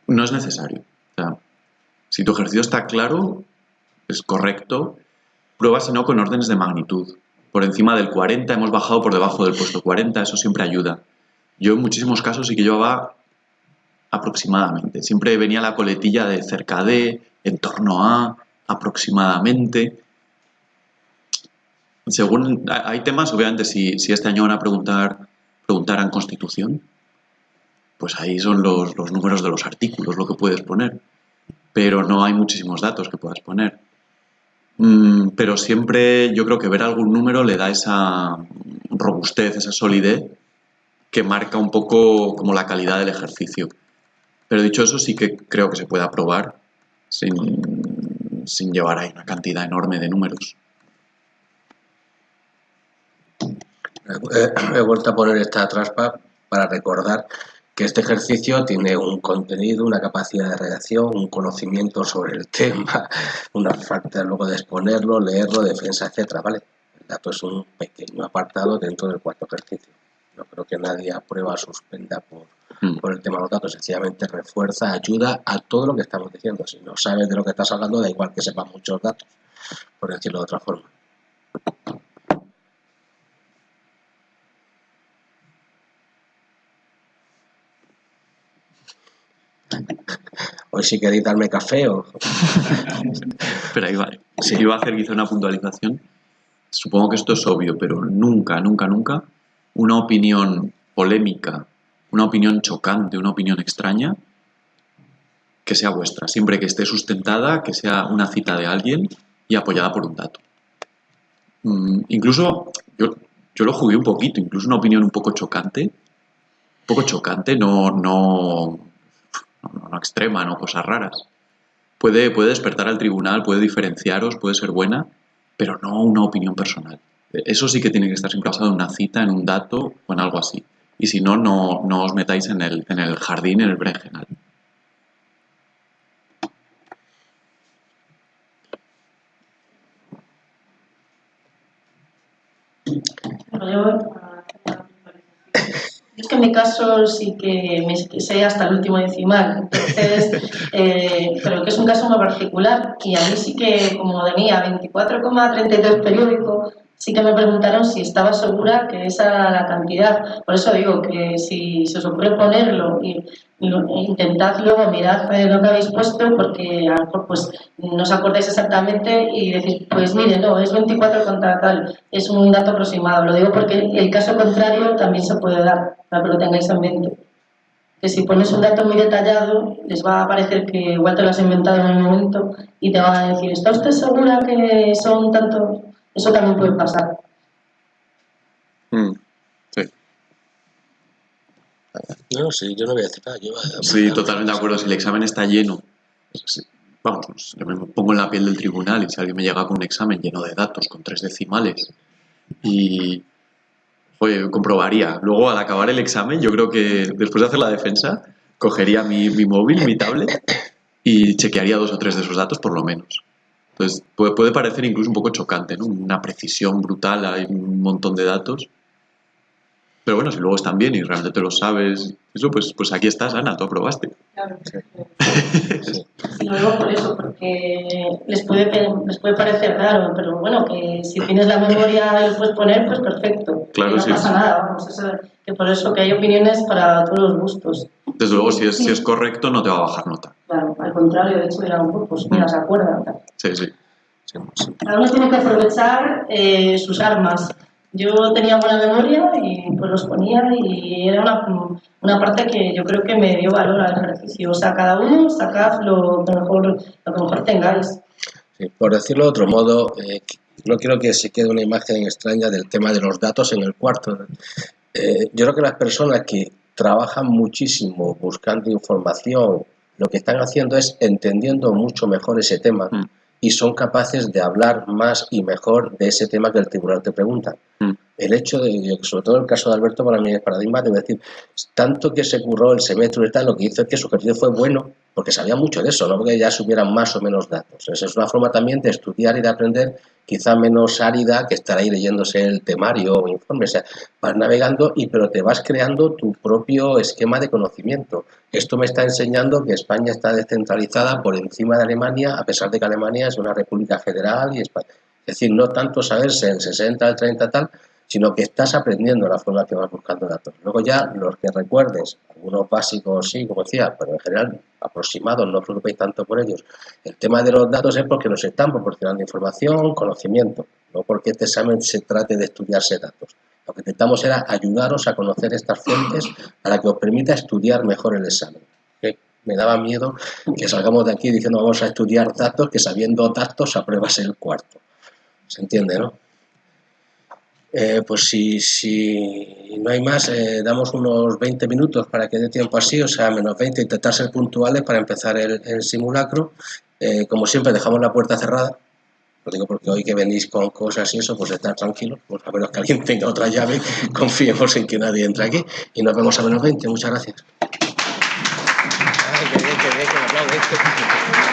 No es necesario. O sea, si tu ejercicio está claro, es correcto, prueba si no con órdenes de magnitud. Por encima del 40, hemos bajado por debajo del puesto 40, eso siempre ayuda. Yo en muchísimos casos sí que llevaba aproximadamente. Siempre venía la coletilla de cerca de, en torno a, aproximadamente. Según, hay temas, obviamente, si este año van a preguntaran Constitución, pues ahí son los números de los artículos, lo que puedes poner. Pero no hay muchísimos datos que puedas poner. Pero siempre yo creo que ver algún número le da esa robustez, esa solidez que marca un poco como la calidad del ejercicio. Pero dicho eso, sí que creo que se puede aprobar sin llevar ahí una cantidad enorme de números. He vuelto a poner esta traspa para recordar que este ejercicio tiene un contenido, una capacidad de redacción, un conocimiento sobre el tema, una falta luego de exponerlo, leerlo, defensa, etcétera, ¿vale? El dato es un pequeño apartado dentro del cuarto ejercicio. No creo que nadie aprueba o suspenda por el tema de los datos, sencillamente refuerza, ayuda a todo lo que estamos diciendo. Si no sabes de lo que estás hablando, da igual que sepas muchos datos, por decirlo de otra forma. Hoy si queréis darme café o... Pero ahí vale. Sí, iba a hacer quizá una puntualización. Supongo que esto es obvio, pero nunca, nunca, nunca una opinión polémica, una opinión chocante, una opinión extraña, que sea vuestra. Siempre que esté sustentada, que sea una cita de alguien y apoyada por un dato. Incluso, yo lo jugué un poquito, incluso una opinión un poco chocante, no extrema, no cosas raras. Puede despertar al tribunal, puede diferenciaros, puede ser buena, pero no una opinión personal. Eso sí que tiene que estar siempre basado en una cita, en un dato o en algo así. Y si no, no os metáis en el jardín, en el berenjenal. Es que en mi caso sí que me sé hasta el último decimal, entonces, pero que es un caso muy particular y a mí sí que, como tenía 24,32 periódico, sí que me preguntaron si estaba segura que esa era la cantidad. Por eso digo que si se os ocurre ponerlo y intentad luego mirad lo que habéis puesto, porque a lo mejor pues no os acordáis exactamente y decís, pues mire, no, es 24 contra tal, es un dato aproximado. Lo digo porque el caso contrario también se puede dar, para que lo tengáis en mente. Que si pones un dato muy detallado, les va a parecer que igual te lo has inventado en el momento y te van a decir, ¿está usted segura que son tantos? Eso también puede pasar. Sí. No, sí, yo no voy a decir nada. Sí, totalmente de acuerdo. Si el examen está lleno, vamos, yo me pongo en la piel del tribunal y si alguien me llega con un examen lleno de datos, con 3 decimales, y comprobaría. Luego, al acabar el examen, yo creo que después de hacer la defensa, cogería mi móvil, mi tablet, y chequearía 2 o 3 de esos datos por lo menos. Entonces, puede parecer incluso un poco chocante, ¿no? Una precisión brutal, hay un montón de datos. Pero bueno, si luego están bien y realmente te lo sabes, eso pues aquí estás, Ana, tú aprobaste. Claro. Y luego por eso, porque les puede parecer raro, pero bueno, que si tienes la memoria y lo puedes poner, pues perfecto. Claro, no sí. pasa nada, vamos, que por eso que hay opiniones para todos los gustos. Desde luego, si es correcto, no te va a bajar nota. Claro, al contrario, de hecho dirán, pues mira, se acuerdan. Sí. Cada uno tiene que aprovechar sus armas. Yo tenía buena memoria y pues los ponía y era una parte que yo creo que me dio valor al ejercicio. O sea, cada uno sacad lo que mejor tengáis. Sí, por decirlo de otro modo, no quiero que se quede una imagen extraña del tema de los datos en el cuarto. Yo creo que las personas que trabajan muchísimo buscando información, lo que están haciendo es entendiendo mucho mejor ese tema. Y son capaces de hablar más y mejor de ese tema que el tribunal te pregunta. el hecho de, sobre todo el caso de Alberto para mí es paradigma, de decir, tanto que se curró el semestre y tal, lo que hizo es que su ejercicio fue bueno, porque sabía mucho de eso, no porque ya supieran más o menos datos. Esa es una forma también de estudiar y de aprender, quizá menos árida que estar ahí leyéndose el temario o informe. O sea, vas navegando pero te vas creando tu propio esquema de conocimiento. Esto me está enseñando que España está descentralizada por encima de Alemania, a pesar de que Alemania es una república federal y España. Es decir, no tanto saberse el 60, el 30 tal, sino que estás aprendiendo la forma que vas buscando datos. Luego ya los que recuerdes, algunos básicos sí, como decía, pero en general aproximados, no os preocupéis tanto por ellos. El tema de los datos es porque nos están proporcionando información, conocimiento, no porque este examen se trate de estudiarse datos. Lo que intentamos era ayudaros a conocer estas fuentes para que os permita estudiar mejor el examen. Me daba miedo que salgamos de aquí diciendo vamos a estudiar datos, que sabiendo datos apruebas el cuarto. ¿Se entiende, no? Pues si no hay más, damos unos 20 minutos para que dé tiempo así, o sea, menos 20, intentar ser puntuales para empezar el simulacro. Como siempre, dejamos la puerta cerrada. Lo digo porque hoy que venís con cosas y eso, pues estar tranquilos, pues a menos que alguien tenga otra llave, confiemos en que nadie entre aquí. Y nos vemos a menos 20. Muchas gracias. Ay, qué bien, que me aplaude.